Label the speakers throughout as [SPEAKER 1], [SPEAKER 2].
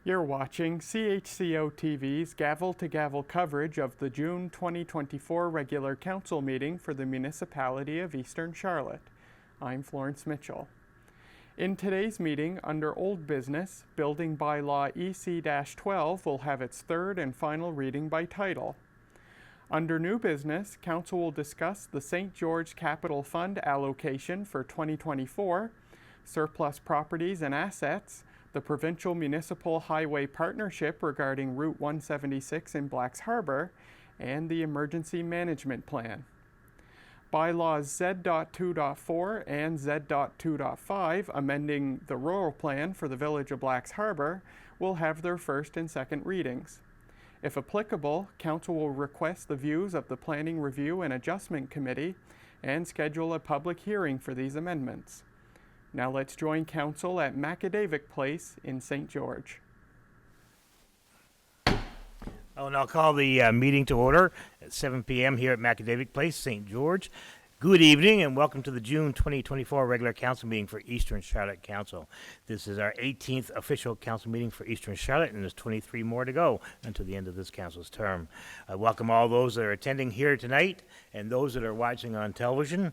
[SPEAKER 1] You're watching CHCO-TV's gavel-to-gavel coverage of the June 2024 regular council meeting for the Municipality of Eastern Charlotte. I'm Florence Mitchell. In today's meeting, under Old Business, Building Bylaw EC-12 will have its third and final reading by title. Under New Business, Council will discuss the St. George Capital Fund allocation for 2024, surplus properties and assets, the Provincial Municipal Highway Partnership regarding Route 176 in Blacks Harbor, and the Emergency Management Plan. Bylaws Z.2.4 and Z.2.5, amending the rural plan for the Village of Blacks Harbor, will have their first and second readings. If applicable, Council will request the views of the Planning Review and Adjustment Committee and schedule a public hearing for these amendments. Now let's join Council at Macadavic Place in St. George.
[SPEAKER 2] I'll now call the meeting to order at 7 p.m. here at Macadavic Place, St. George. Good evening and welcome to the June 2024 regular council meeting for Eastern Charlotte Council. This is our 18th official council meeting for Eastern Charlotte, and there's 23 more to go until the end of this council's term. I welcome all those that are attending here tonight and those that are watching on television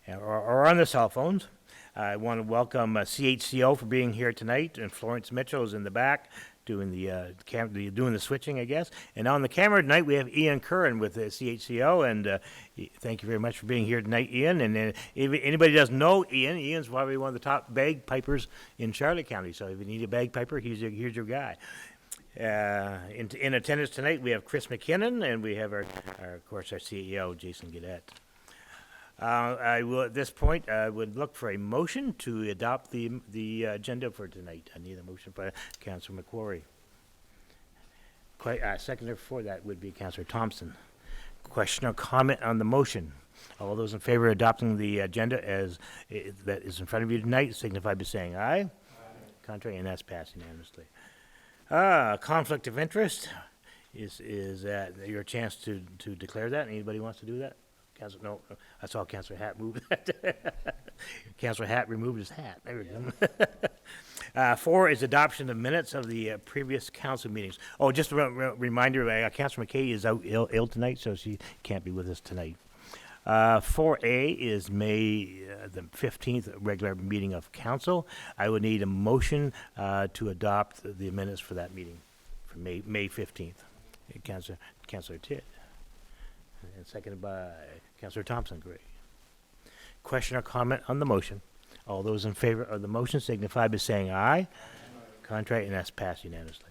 [SPEAKER 2] or on their cell phones. I want to welcome CHCO for being here tonight, and Florence Mitchell is in the back doing the switching, I guess. And on the camera tonight we have Ian Curran with CHCO, and thank you very much for being here tonight, Ian. And if anybody doesn't know Ian's probably one of the top bagpipers in Charlotte County. So if you need a bagpiper, here's your guy. In attendance tonight we have Chris McKinnon, and we have of course our CEO Jason Gaudette. I will, at this point, would look for a motion to adopt the agenda for tonight. I need a motion by Councillor McQuarrie. Seconder for that would be Councillor Thompson. Question or comment on the motion? All those in favor of adopting the agenda as that is in front of you tonight signify by saying aye. Aye. Contrary, and that's passed unanimously. Conflict of interest is that your chance to declare that? Anybody wants to do that? No, I saw Councillor Hatt move that. Councillor Hatt removed his hat. There we go. 4 is adoption of minutes of the previous council meetings. Oh, just a reminder, Councillor McKay is out ill tonight, so she can't be with us tonight. 4A is May the 15th regular meeting of council. I would need a motion to adopt the minutes for that meeting for May 15th. Councillor Tidd. And seconded by Councillor Thompson. Great. Question or comment on the motion? All those in favor of the motion signify by saying aye. Aye. Contrary, and that's passed unanimously.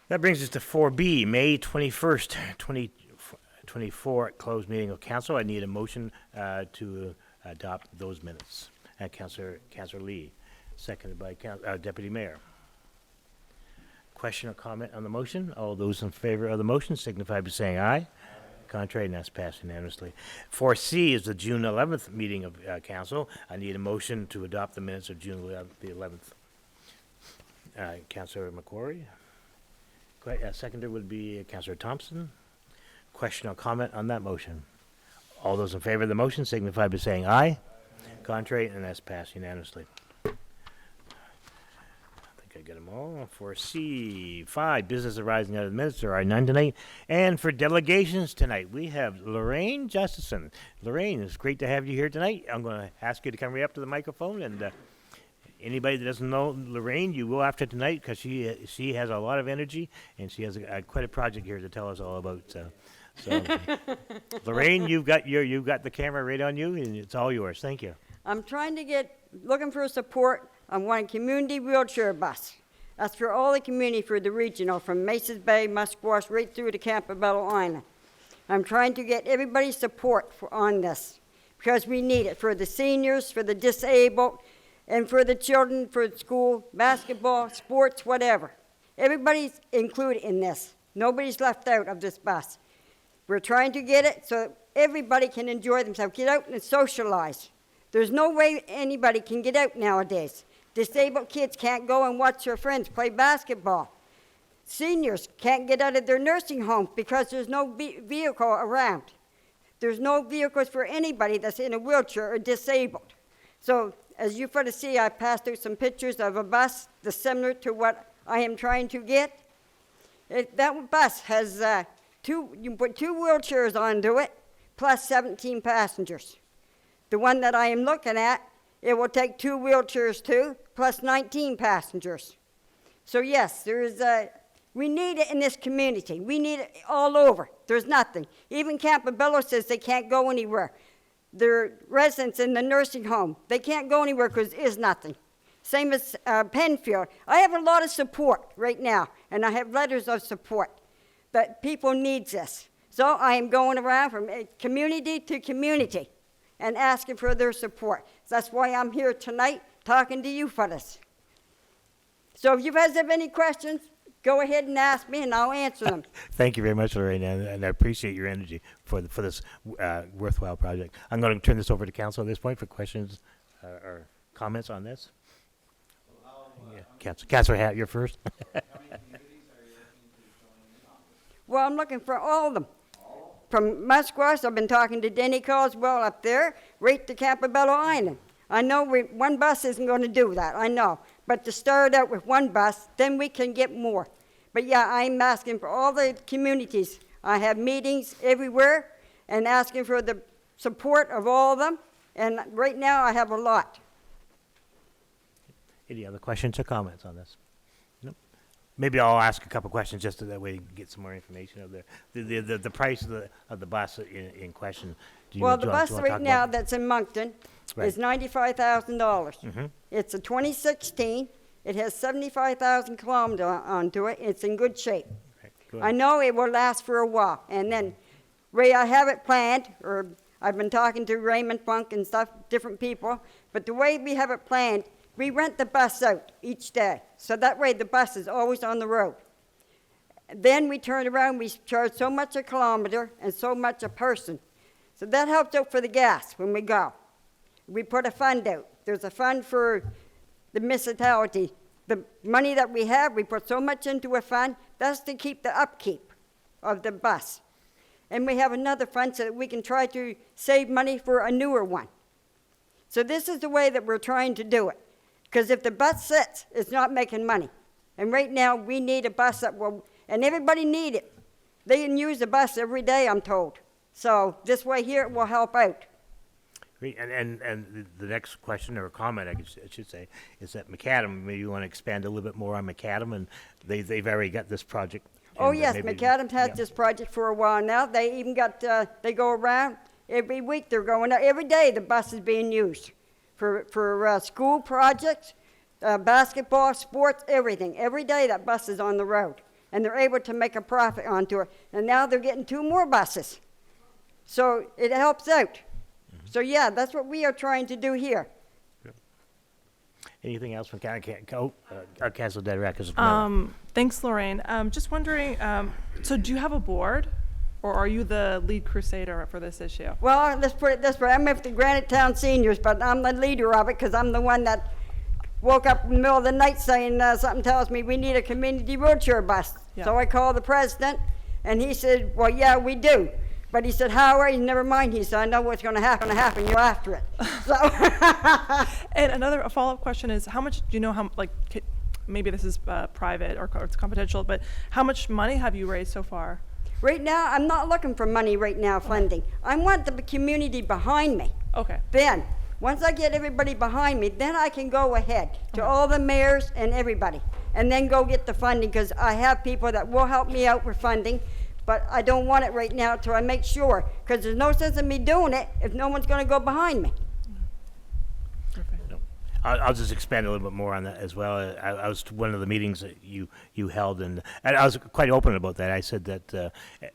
[SPEAKER 2] That brings us to 4B, May 21st, 2024 closed meeting of council. I need a motion to adopt those minutes. Councillor Lee, seconded by Deputy Mayor. Question or comment on the motion? All those in favor of the motion signify by saying aye. Contrary, and that's passed unanimously. 4C is the June 11th meeting of council. I need a motion to adopt the minutes of June the 11th. Councillor McQuarrie. Seconder would be Councillor Thompson. Question or comment on that motion? All those in favor of the motion signify by saying aye. Aye. Contrary, and that's passed unanimously. I get them all. For C5, business arising out of the minutes, there are none tonight. And for delegations tonight, we have Lorraine Justison. Lorraine, it's great to have you here tonight. I'm going to ask you to come right up to the microphone. And anybody that doesn't know Lorraine, you will after tonight, because she has a lot of energy, and she has quite a project here to tell us all about. So Lorraine, you've got the camera right on you, and it's all yours. Thank you.
[SPEAKER 3] I'm looking for support on one community wheelchair bus. That's for all the community for the regional, from Maces Bay, Musquash, right through to Campobello Island. I'm trying to get everybody's support on this because we need it for the seniors, for the disabled, and for the children, for school, basketball, sports, whatever. Everybody's included in this. Nobody's left out of this bus. We're trying to get it so everybody can enjoy themselves, get out and socialize. There's no way anybody can get out nowadays. Disabled kids can't go and watch their friends play basketball. Seniors can't get out of their nursing homes because there's no vehicle around. There's no vehicles for anybody that's in a wheelchair or disabled. So as you for to see, I passed out some pictures of a bus that's similar to what I am trying to get. That bus has you can put 2 wheelchairs onto it, plus 17 passengers. The one that I am looking at, it will take 2 wheelchairs too, plus 19 passengers. So yes, we need it in this community. We need it all over. There's nothing. Even Campobello says they can't go anywhere. Their residents in the nursing home, they can't go anywhere because there is nothing. Same as Penfield. I have a lot of support right now, and I have letters of support that people need this. So I am going around from community to community and asking for their support. That's why I'm here tonight talking to you for this. So if you guys have any questions, go ahead and ask me, and I'll answer them.
[SPEAKER 2] Thank you very much, Lorraine, and I appreciate your energy for this worthwhile project. I'm going to turn this over to council at this point for questions or comments on this. Yeah, Councilor Hatt, you're first.
[SPEAKER 3] Well, I'm looking for all of them. From Musquash, I've been talking to Denny Caldwell up there, right to Campobello Island. I know one bus isn't going to do that, I know. But to start out with one bus, then we can get more. But yeah, I'm asking for all the communities. I have meetings everywhere and asking for the support of all of them. And right now I have a lot.
[SPEAKER 2] Any other questions or comments on this? Nope. Maybe I'll ask a couple questions just so that way you can get some more information out there. The price of the bus in question.
[SPEAKER 3] Well, the bus right now that's in Moncton is $95,000.
[SPEAKER 2] Mm-hmm.
[SPEAKER 3] It's a 2016. It has 75,000 kilometers onto it. It's in good shape.
[SPEAKER 2] Okay,
[SPEAKER 3] I know it will last for a while. And then, Ray, I have it planned, or I've been talking to Raymond Funk and stuff, different people. But the way we have it planned, we rent the bus out each day. So that way the bus is always on the road. Then we turn around, we charge so much a kilometer and so much a person. So that helps out for the gas when we go. We put a fund out. There's a fund for the municipality. The money that we have, we put so much into a fund, that's to keep the upkeep of the bus. And we have another fund so that we can try to save money for a newer one. So this is the way that we're trying to do it. Because if the bus sits, it's not making money. And right now, we need a bus that will, and everybody need it. They can use the bus every day, I'm told. So this way here, it will help out.
[SPEAKER 2] Great. And the next question or comment, I should say, is that Macadam, maybe you want to expand a little bit more on Macadam, and they've already got this project.
[SPEAKER 3] Oh, yes, Macadam's had this project for a while now. They even got, they go around every week. They're going out. Every day the bus is being used for school projects, basketball, sports, everything. Every day that bus is on the road, and they're able to make a profit onto it. And now they're getting 2 more buses. So it helps out. Mm-hmm. So yeah, that's what we are trying to do here.
[SPEAKER 2] Anything else from Council Dedirak?
[SPEAKER 4] Thanks, Lorraine. Just wondering, so do you have a board, or are you the lead crusader for this issue?
[SPEAKER 3] Well, let's put it this way. I'm with the Granite Town Seniors, but I'm the leader of it because I'm the one that woke up in the middle of the night saying something tells me we need a community wheelchair bus. Yeah. So I called the president, and he said, well, yeah, we do. But he said, Howard, never mind. He said, I know what's going to happen. You're after it. So.
[SPEAKER 4] And a follow-up question is, how much do you know how, like, maybe this is private or it's confidential, but how much money have you raised so far?
[SPEAKER 3] Right now, I'm not looking for money right now, funding. I want the community behind me.
[SPEAKER 4] Okay.
[SPEAKER 3] Then, once I get everybody behind me, then I can go ahead to all the mayors and everybody, and then go get the funding, because I have people that will help me out with funding, but I don't want it right now till I make sure, because there's no sense in me doing it if no one's going to go behind me.
[SPEAKER 2] I'll just expand a little bit more on that as well. I was to one of the meetings that you held, and I was quite open about that. I said that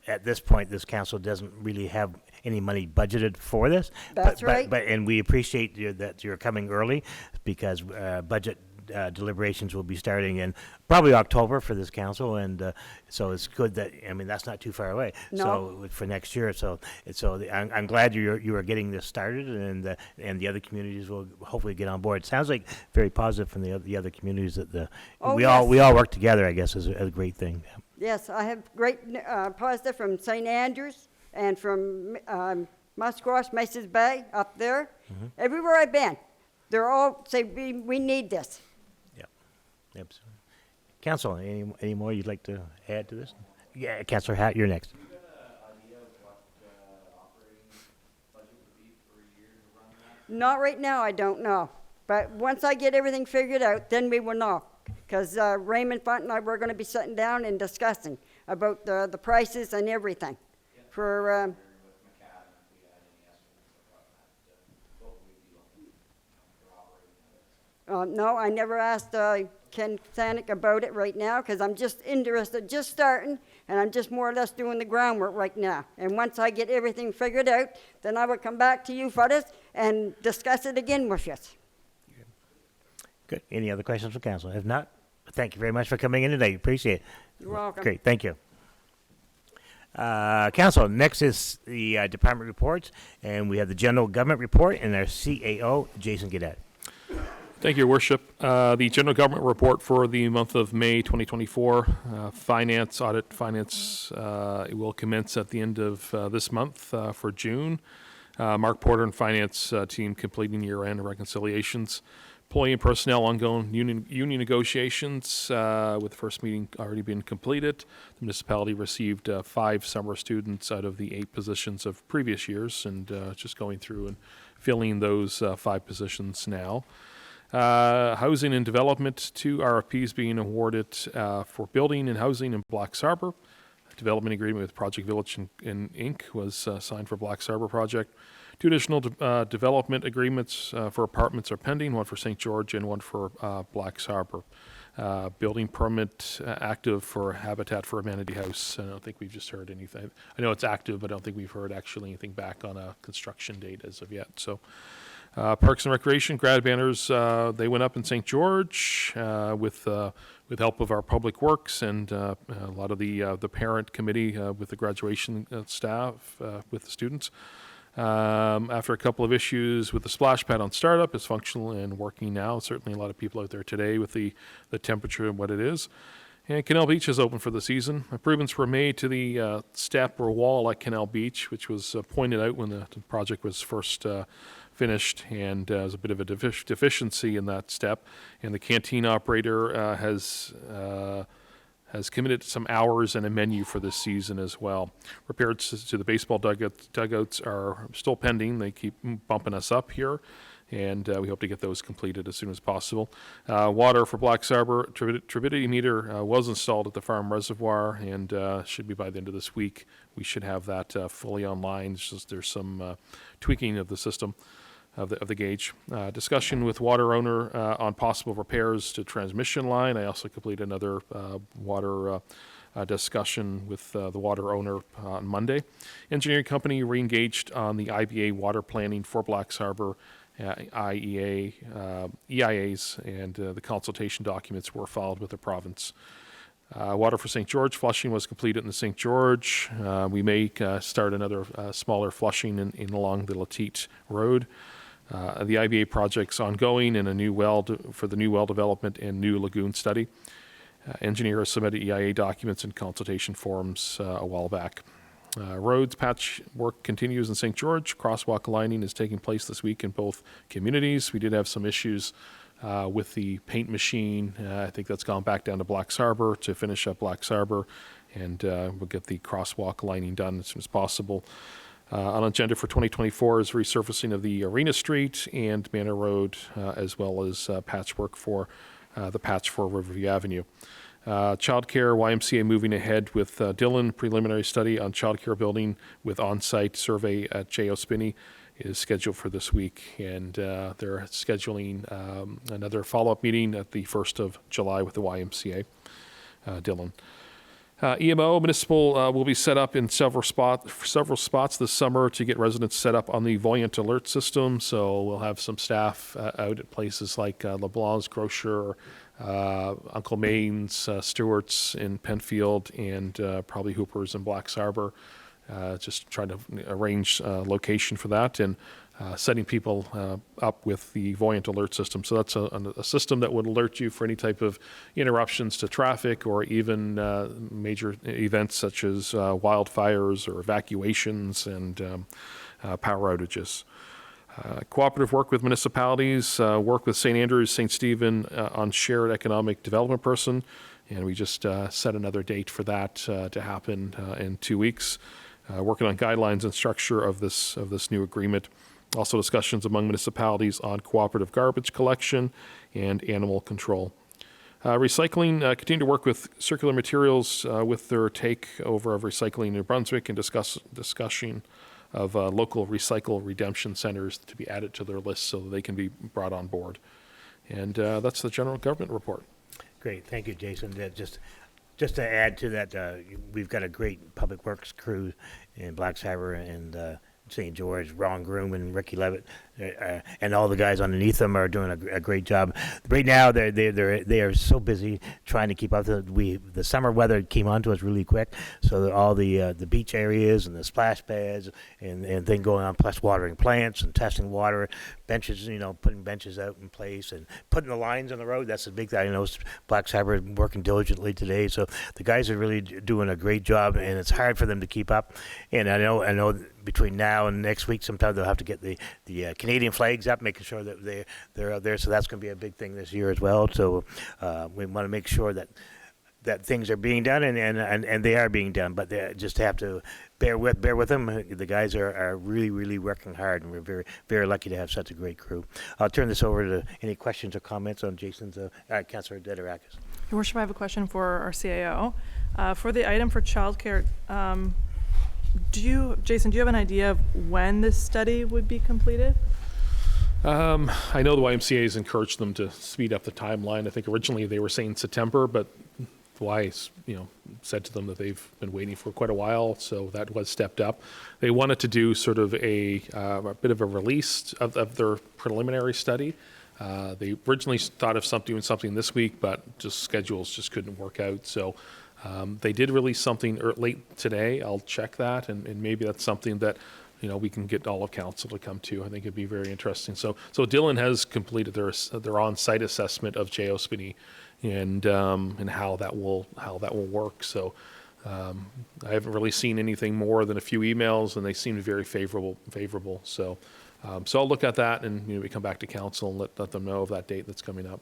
[SPEAKER 2] at this point, this council doesn't really have any money budgeted for this.
[SPEAKER 3] That's right.
[SPEAKER 2] And we appreciate that you're coming early, because budget deliberations will be starting in probably October for this council, and so it's good that, I mean, that's not too far away.
[SPEAKER 3] No.
[SPEAKER 2] So for next year, I'm glad you are getting this started, and the other communities will hopefully get on board. It sounds like very positive from the other communities that we all work together, I guess, is a great thing.
[SPEAKER 3] Yes, I have great positive from St. Andrews and from Musquash, Maces Bay, up there. Mm-hmm. Everywhere I've been, they're all say we need this.
[SPEAKER 2] Yeah, absolutely. Council, any more you'd like to add to this? Yeah, Councilor Hatt, you're next.
[SPEAKER 3] Not right now, I don't know. But once I get everything figured out, then we will know. Because Raymond Font and I, we're going to be sitting down and discussing about the prices and everything. For no, I never asked Ken Sanic about it right now because I'm just interested, just starting, and I'm just more or less doing the groundwork right now. And once I get everything figured out, then I will come back to you for this and discuss it again with you.
[SPEAKER 2] Good. Any other questions for council? If not, thank you very much for coming in today. Appreciate it.
[SPEAKER 3] You're welcome.
[SPEAKER 2] Great. Thank you. Council, next is the department reports, and we have the general government report and our CAO, Jason Gadet.
[SPEAKER 5] Thank you, Your Worship. The general government report for the month of May 2024, audit finance, it will commence at the end of this month for June. Mark Porter and finance team completing year-end reconciliations. Employee and personnel ongoing union negotiations with the first meeting already been completed. The municipality received 5 summer students out of the 8 positions of previous years, and just going through and filling those 5 positions now. Housing and development, 2 RFPs being awarded for building and housing in Black Harbour. A development agreement with Project Village and Inc. was signed for Black Harbour project. 2 additional development agreements for apartments are pending, one for St. George and one for Black Harbour. Building permit active for Habitat for Humanity House. I don't think we've just heard anything. I know it's active, but I don't think we've heard actually anything back on a construction date as of yet. So. Parks and Recreation, grad banners, they went up in St. George with help of our Public Works and a lot of the parent committee with the graduation staff, with the students. After a couple of issues with the splash pad on startup, it's functional and working now. Certainly a lot of people out there today with the temperature and what it is. And Canal Beach is open for the season. Improvements were made to the step or wall at Canal Beach, which was pointed out when the project was first finished, and there's a bit of a deficiency in that step. And the canteen operator has committed some hours and a menu for this season as well. Repairs to the baseball dugouts are still pending. They keep bumping us up here, and we hope to get those completed as soon as possible. Water for Black Harbour, turbidity meter was installed at the farm reservoir, and should be by the end of this week. We should have that fully online. It's just there's some tweaking of the system. Of the gauge. Discussion with water owner on possible repairs to transmission line. I also completed another water discussion with the water owner on Monday. Engineering company re-engaged on the IBA water planning for Black Harbour, EIAs, and the consultation documents were filed with the province. Water for St. George flushing was completed in the St. George. We may start another smaller flushing in along the Latite Road. The IBA project's ongoing, and a new well for the new well development and new lagoon study. Engineer has submitted EIA documents and consultation forms a while back. Roads patch work continues in St. George. Crosswalk lining is taking place this week in both communities. We did have some issues with the paint machine. I think that's gone back down to Black Harbour to finish up Black Harbour, and we'll get the crosswalk lining done as soon as possible. On agenda for 2024 is resurfacing of the Arena Street and Manor Road, as well as patchwork for the patch for Riverview Avenue. Childcare, YMCA moving ahead with Dillon, preliminary study on childcare building with on-site survey at J.O. Spinney is scheduled for this week, and they're scheduling another follow-up meeting at the 1st of July with the YMCA, Dillon. EMO municipal will be set up in several spots this summer to get residents set up on the Voyant alert system. So we'll have some staff out at places like LeBlanc's Grocer, Uncle Main's, Stewart's in Penfield, and probably Hooper's in Black Harbour. Just trying to arrange location for that, and setting people up with the Voyant alert system. So that's a system that would alert you for any type of interruptions to traffic, or even major events such as wildfires or evacuations and power outages. Cooperative work with municipalities, work with St. Andrews, St. Stephen on shared economic development person, And we just set another date for that to happen in 2 weeks. Working on guidelines and structure of this new agreement. Also discussions among municipalities on cooperative garbage collection and animal control. Recycling, continue to work with Circular Materials with their takeover of recycling in New Brunswick and discussion of local recycle redemption centers to be added to their list so that they can be brought on board. And that's the general government report.
[SPEAKER 2] Great, thank you, Jason. Just to add to that, we've got a great public works crew in Blacks Harbour and St. George, Ron Groom and Ricky Levitt, and all the guys underneath them are doing a great job. Right now, they are so busy trying to keep up. The summer weather came on to us really quick, so all the beach areas and the splash pads and thing going on, plus watering plants and testing water, benches, putting benches out in place and putting the lines on the road. That's the big thing. I know Blacks Harbour is working diligently today, so the guys are really doing a great job, and it's hard for them to keep up. And I know between now and next week, sometimes they'll have to get the Canadian flags up, making sure that they're out there. So that's going to be a big thing this year as well. So we want to make sure that things are being done, and they are being done. But they just have to bear with them. The guys are really, really working hard, and we're very, very lucky to have such a great crew. I'll turn this over to any questions or comments on Jason's. Councillor Dedorakis.
[SPEAKER 4] Your Worship, I have a question for our CAO. For the item for childcare, Jason, do you have an idea of when this study would be completed?
[SPEAKER 5] I know the YMCA has encouraged them to speed up the timeline. I think originally they were saying September, but the Y, said to them that they've been waiting for quite a while, so that was stepped up. They wanted to do sort of a bit of a release of their preliminary study. They originally thought of doing something this week, but just schedules just couldn't work out. So they did release something late today. I'll check that, and maybe that's something that we can get all of council to come to. I think it'd be very interesting. So Dylan has completed their on-site assessment of J-Ospiny and how that will work. So I haven't really seen anything more than a few emails, and they seem very favorable. So I'll look at that, and we come back to council and let them know of that date that's coming up.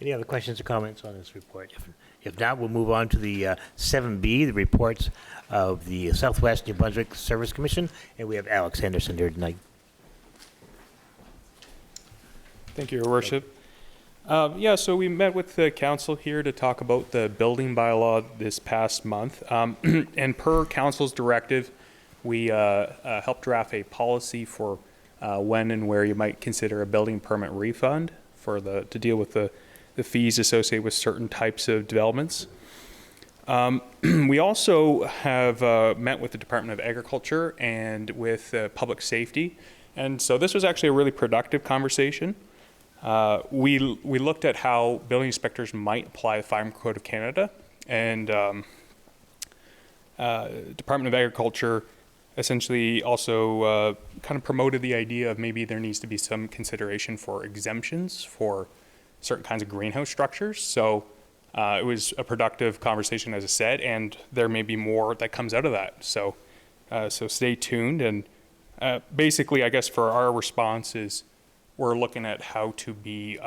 [SPEAKER 2] Any other questions or comments on this report? If not, we'll move on to the 7B, the reports of the Southwest New Brunswick Service Commission, and we have Alex Henderson here tonight.
[SPEAKER 6] Thank you, Your Worship. So we met with the council here to talk about the building bylaw this past month, and per council's directive, we helped draft a policy for when and where you might consider a building permit refund to deal with the fees associated with certain types of developments. We also have met with the Department of Agriculture and with Public Safety, and so this was actually a really productive conversation. We looked at how building inspectors might apply the Firearm Code of Canada, and Department of Agriculture essentially also kind of promoted the idea of maybe there needs to be some consideration for exemptions for certain kinds of greenhouse structures. So it was a productive conversation, as I said, and there may be more that comes out of that. So stay tuned. And basically, I guess for our response is we're looking at how to be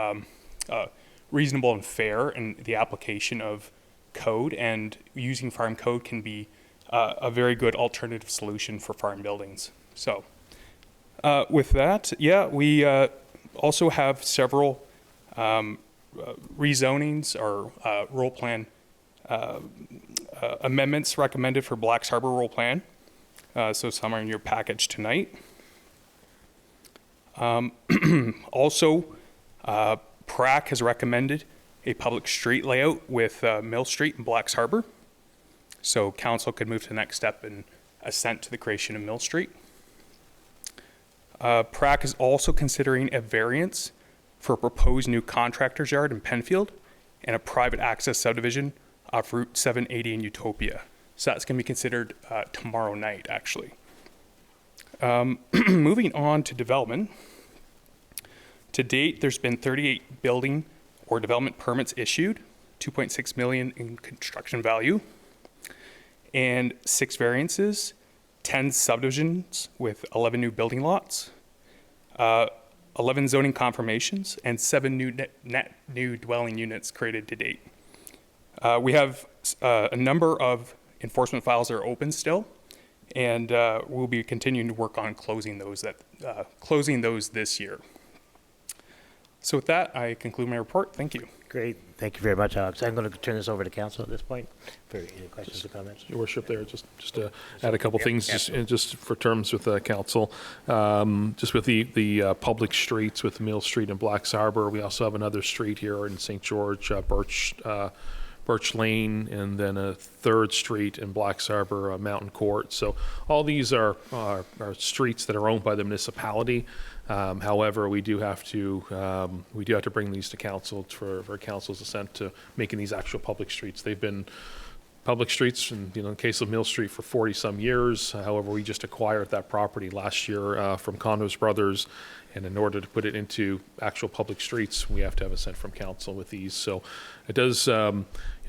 [SPEAKER 6] reasonable and fair in the application of code, and using farm code can be a very good alternative solution for farm buildings. So with that, we also have several rezonings or role plan amendments recommended for Blacks Harbour role plan. So some are in your package tonight. Also, PRAC has recommended a public street layout with Mill Street and Blacks Harbour. So council could move to the next step and assent to the creation of Mill Street. PRAC is also considering a variance for a proposed new contractor's yard in Penfield and a private access subdivision off Route 780 in Utopia. So that's going to be considered tomorrow night, actually. Moving on to development. To date, there's been 38 building or development permits issued, $2.6 million in construction value, and 6 variances, 10 subdivisions with 11 new building lots, 11 zoning confirmations, and 7 net new dwelling units created to date. We have a number of enforcement files that are open still, and we'll be continuing to work on closing those this year. So with that, I conclude my report. Thank you.
[SPEAKER 2] Great. Thank you very much, Alex. I'm going to turn this over to council at this point for any questions or comments.
[SPEAKER 5] Your worship, there, just to add a couple
[SPEAKER 2] Yep,
[SPEAKER 5] things,
[SPEAKER 2] absolutely.
[SPEAKER 5] just for terms with council. Just with the public streets with Mill Street and Blacks Harbor, we also have another street here in St. George, Birch Lane, and then a third street in Blacks Harbor, Mountain Court. So all these are streets that are owned by the municipality. However, we do have to bring these to council for council's assent to making these actual public streets. They've been public streets, and in the case of Mill Street, for 40-some years. However, we just acquired that property last year from Condos Brothers, and in order to put it into actual public streets, we have to have assent from council with these. So it does,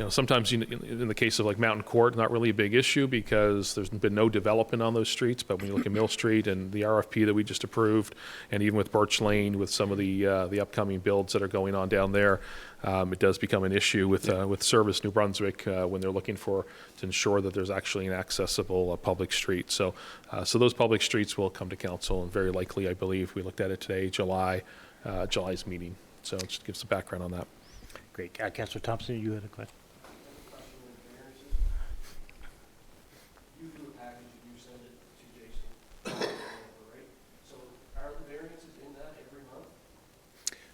[SPEAKER 5] sometimes in the case of like Mountain Court, not really a big issue because there's been no development on those streets. But when you look at Mill Street and the RFP that we just approved, and even with Birch Lane, with some of the upcoming builds that are going on down there, it does become an issue with Service New Brunswick when they're looking to ensure that there's actually an accessible public street. So those public streets will come to council, and very likely, I believe, we looked at it today, July's meeting. So it just gives the background on that.
[SPEAKER 2] Great. Councilor Thompson, you had a question?
[SPEAKER 7] You do a package and you send it to Jason, right? So are the variances in that every month?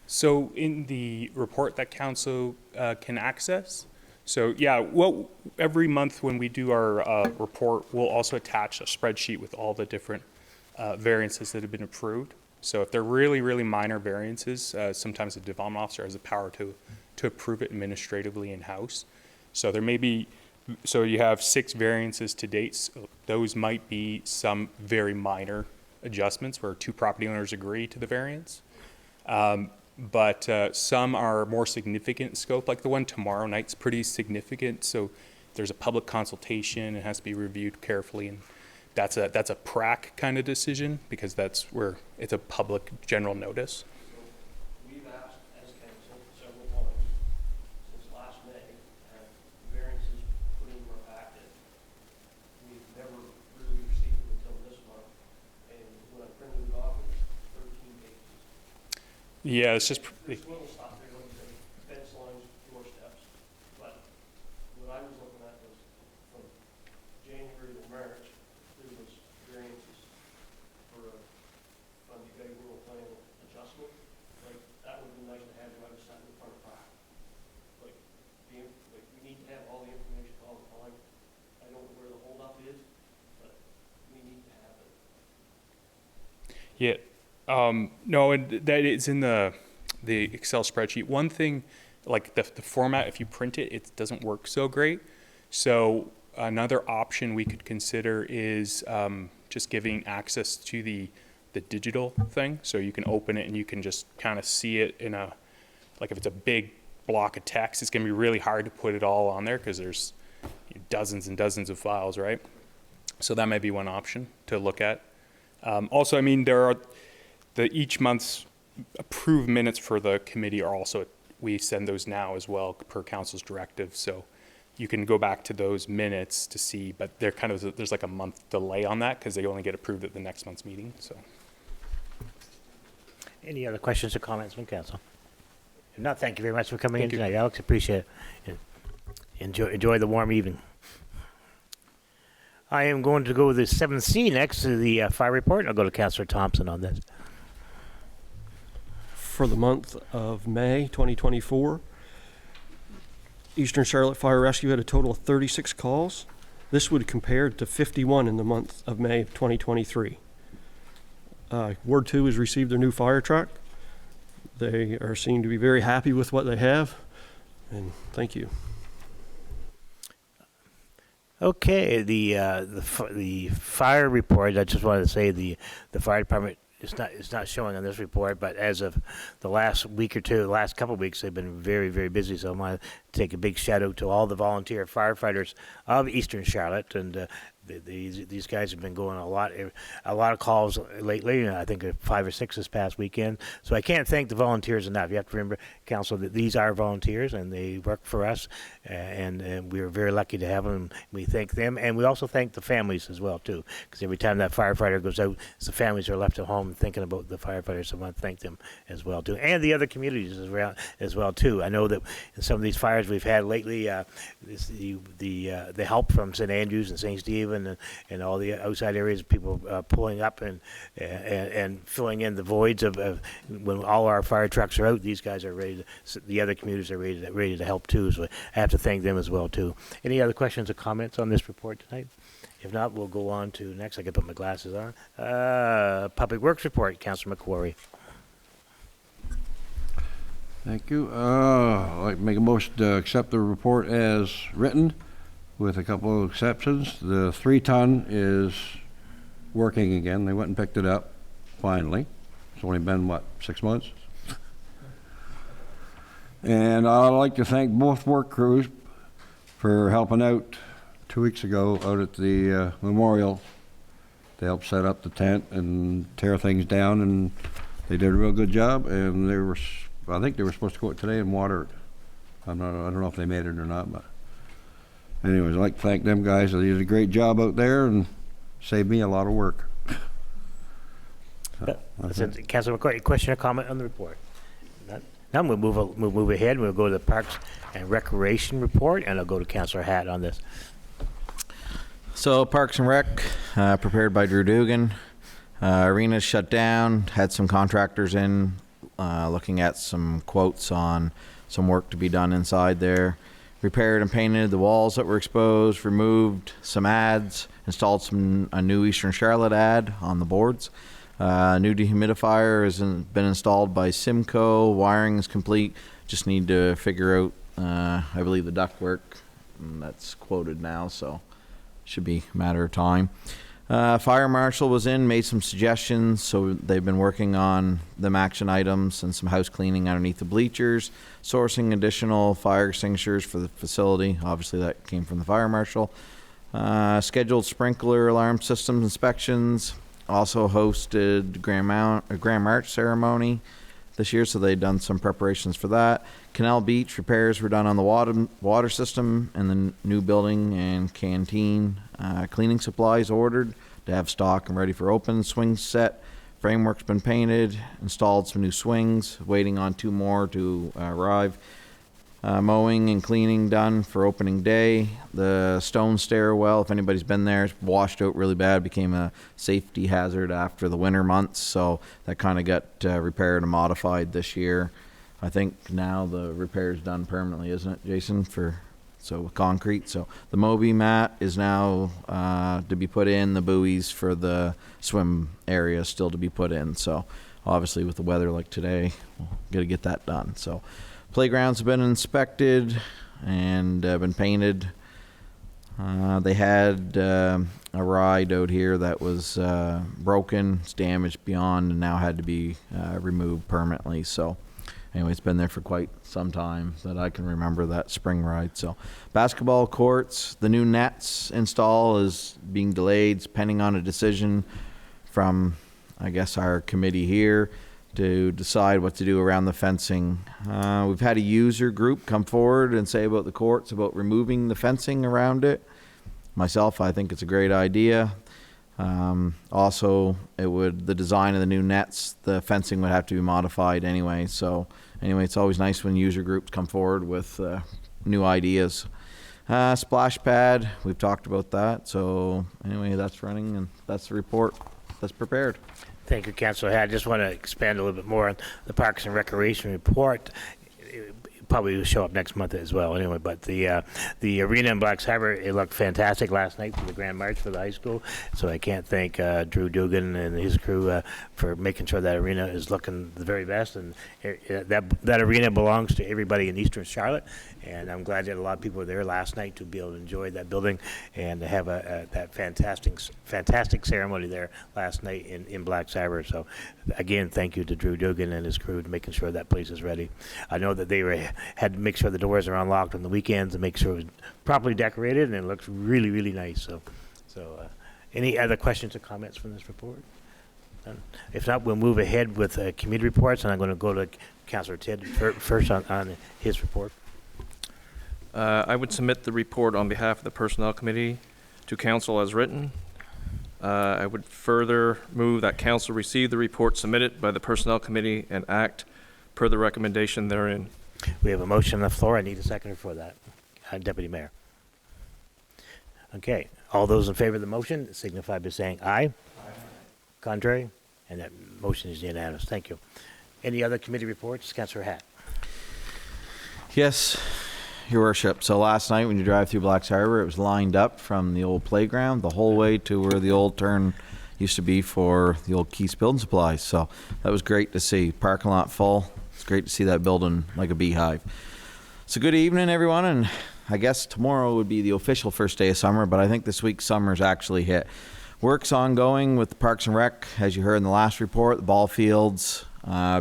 [SPEAKER 6] So in the report that council can access, so yeah, well, every month when we do our report, we'll also attach a spreadsheet with all the different variances that have been approved. So if they're really, really minor variances, sometimes the development officer has the power to approve it administratively in-house. So there may be, so you have 6 variances to date. So those might be some very minor adjustments where 2 property owners agree to the variance. But some are more significant in scope, like the one tomorrow night's pretty significant. So there's a public consultation, it has to be reviewed carefully, and that's a PRAC kind of decision because that's where it's a public general notice.
[SPEAKER 7] We've asked as council several times since last May to have variances put into our packet. We've never really received them until this month, and when I printed it off, it was 13 pages.
[SPEAKER 6] Yeah, it's just.
[SPEAKER 7] There's little stuff there, like say fence lines, doorsteps, but what I was looking at was from January to March, there was variances for a Fundy Bay rural plan adjustment. Like, that would be nice to have when I was sitting in front of PRAC. Like, we need to have all the information all the time. I don't know where the holdup is, but we need to have it.
[SPEAKER 6] Yeah, no, and that is in the Excel spreadsheet. One thing, like the format, if you print it, it doesn't work so great. So another option we could consider is just giving access to the digital thing. So you can open it and you can just kind of see it in a, like if it's a big block of text, it's going to be really hard to put it all on there because there's dozens and dozens of files, right? So that might be one option to look at. Also, I mean, there are each month's approved minutes for the committee are also, we send those now as well per council's directive. So you can go back to those minutes to see, but they're kind of, there's like a month delay on that because they only get approved at the next month's meeting. So.
[SPEAKER 2] Any other questions or comments from council? If not, thank you very much for coming in tonight, Alex. Appreciate it. Enjoy the warm evening. I am going to go with the 7C next to the fire report. I'll go to Councilor Thompson on this.
[SPEAKER 7] For the month of May 2024, Eastern Charlotte Fire Rescue had a total of 36 calls. This would compare to 51 in the month of May of 2023. Ward 2 has received their new fire truck. They are seen to be very happy with what they have, and thank you.
[SPEAKER 2] Okay, the fire report. I just wanted to say the fire department is not showing on this report, but as of the last week or two, the last couple of weeks, they've been very, very busy. So I want to take a big shout out to all the volunteer firefighters of Eastern Charlotte and these guys have been going a lot of calls lately. I think 5 or 6 this past weekend. So I can't thank the volunteers enough. You have to remember, Council, that these are volunteers and they work for us, and we're very lucky to have them. We thank them, and we also thank the families as well too, because every time that firefighter goes out, the families are left at home thinking about the firefighters. So I want to thank them as well too, and the other communities as well too. I know that in some of these fires we've had lately, the help from St. Andrews and St. Stephen and all the outside areas, people pulling up and filling in the voids of when all our fire trucks are out. These guys are ready to, the other communities are ready to help too. So I have to thank them as well too. Any other questions or comments on this report tonight? If not, we'll go on to next. I can put my glasses on. Public Works report, Councillor McQuarrie.
[SPEAKER 8] Thank you. I'd like to make a motion to accept the report as written with a couple of exceptions. The 3-ton is working again. They went and picked it up, finally. It's only been, what, 6 months? And I'd like to thank both work crews for helping out 2 weeks ago out at the memorial. They helped set up the tent and tear things down, and they did a real good job. And they were, I think they were supposed to go out today and water it. I don't know if they made it or not, but anyways, I'd like to thank them guys. They did a great job out there and saved me a lot of work.
[SPEAKER 2] Councilor McCoy, question or comment on the report? Now we'll move ahead. We'll go to the Parks and Recreation report, and I'll go to Councilor Hatt on this.
[SPEAKER 9] So Parks and Rec, prepared by Drew Dugan. Arena's shut down. Had some contractors in, looking at some quotes on some work to be done inside there. Repaired and painted the walls that were exposed, removed some ads, installed a new Eastern Charlotte ad on the boards. New dehumidifier has been installed by CHCO. Wiring is complete. Just need to figure out, I believe, the ductwork. That's quoted now, so should be a matter of time. Fire marshal was in, made some suggestions. So they've been working on them action items and some house cleaning underneath the bleachers, sourcing additional fire extinguishers for the facility. Obviously, that came from the fire marshal. Scheduled sprinkler alarm systems inspections. Also hosted Grand March ceremony this year, so they've done some preparations for that. Canal Beach repairs were done on the water system and the new building and canteen. Cleaning supplies ordered to have stock and ready for open. Swing set framework's been painted. Installed some new swings. Waiting on 2 more to arrive. Mowing and cleaning done for opening day. The stone stairwell, if anybody's been there, it's washed out really bad, became a safety hazard after the winter months, so that kind of got repaired and modified this year. I think now the repair is done permanently, isn't it, Jason? So with concrete. So the Moby mat is now to be put in. The buoys for the swim area is still to be put in. So obviously with the weather like today, we'll got to get that done. So playgrounds have been inspected and been painted. They had a ride out here that was broken, it's damaged beyond, and now had to be removed permanently. So anyway, it's been there for quite some time that I can remember, that spring ride. So basketball courts, the new nets install is being delayed, depending on a decision from, I guess, our committee here to decide what to do around the fencing. We've had a user group come forward and say about the courts, about removing the fencing around it. Myself, I think it's a great idea. Also, the design of the new nets, the fencing would have to be modified anyway. So anyway, it's always nice when user groups come forward with new ideas. Splash pad, we've talked about that. So anyway, that's running, and that's the report that's prepared.
[SPEAKER 2] Thank you, Councilor Hatt. I just want to expand a little bit more on the Parks and Recreation report. It probably will show up next month as well anyway, but the arena in Black Harbor, it looked fantastic last night for the Grand March for the high school, so I can't thank Drew Dugan and his crew for making sure that arena is looking the very best, and that arena belongs to everybody in Eastern Charlotte, and I'm glad that a lot of people were there last night to be able to enjoy that building and to have that fantastic ceremony there last night in Black Harbor. So again, thank you to Drew Dugan and his crew to making sure that place is ready. I know that they had to make sure the doors are unlocked on the weekends and make sure it was properly decorated, and it looks really, really nice. So So, any other questions or comments from this report? None? If not, we'll move ahead with committee reports, and I'm going to go to Councillor Tidd first on his report.
[SPEAKER 7] I would submit the report on behalf of the Personnel Committee to Council as written. I would further move that Council receive the report submitted by the Personnel Committee and act per the recommendation therein.
[SPEAKER 2] We have a motion on the floor. I need a seconder for that. Deputy Mayor. Okay. All those in favor of the motion signify by saying aye. Aye. Contrary? And that motion is unanimous. Thank you. Any other committee reports? Councillor Hatt.
[SPEAKER 9] Yes, Your Worship. So last night when you drive through Blacks Harbor, it was lined up from the old playground the whole way to where the old turn used to be for the old Keith's Building Supplies. So that was great to see. Parking lot full. It's great to see that building like a beehive. So good evening, everyone. And I guess tomorrow would be the official first day of summer, but I think this week summer's actually hit. Work's ongoing with the Parks and Rec, as you heard in the last report, the ball fields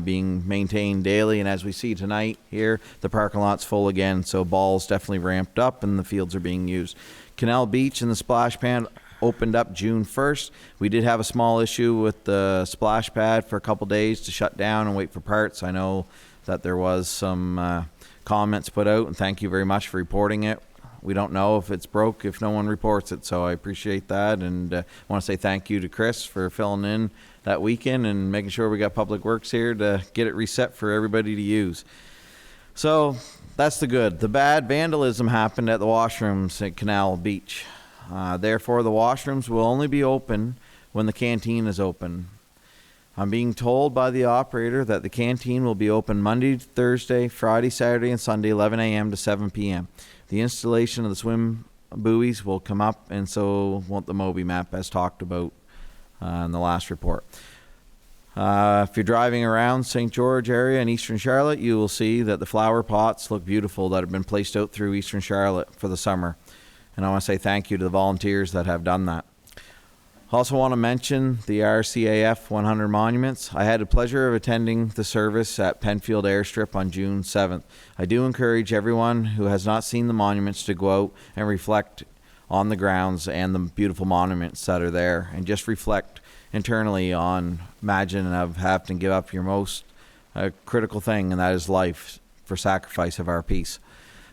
[SPEAKER 9] being maintained daily, and as we see tonight here, the parking lot's full again, so ball's definitely ramped up and the fields are being used. Canal Beach and the splash pad opened up June 1st. We did have a small issue with the splash pad for a couple days to shut down and wait for parts. I know that there was some comments put out, and thank you very much for reporting it. We don't know if it's broke if no one reports it, so I appreciate that, and I want to say thank you to Chris for filling in that weekend and making sure we got Public Works here to get it reset for everybody to use. So that's the good. The bad vandalism happened at the washrooms at Canal Beach. Therefore, the washrooms will only be open when the canteen is open. I'm being told by the operator that the canteen will be open Monday, Thursday, Friday, Saturday, and Sunday, 11 a.m. to 7 p.m. The installation of the swim buoys will come up, and so won't the Moby map as talked about in the last report. If you're driving around St. George area in Eastern Charlotte, you will see that the flower pots look beautiful that have been placed out through Eastern Charlotte for the summer. And I want to say thank you to the volunteers that have done that. Also want to mention the RCAF 100 monuments. I had the pleasure of attending the service at Penfield Airstrip on June 7th. I do encourage everyone who has not seen the monuments to go out and reflect on the grounds and the beautiful monuments that are there, and just reflect internally on imagine of having to give up your most critical thing, and that is life, for sacrifice of our peace.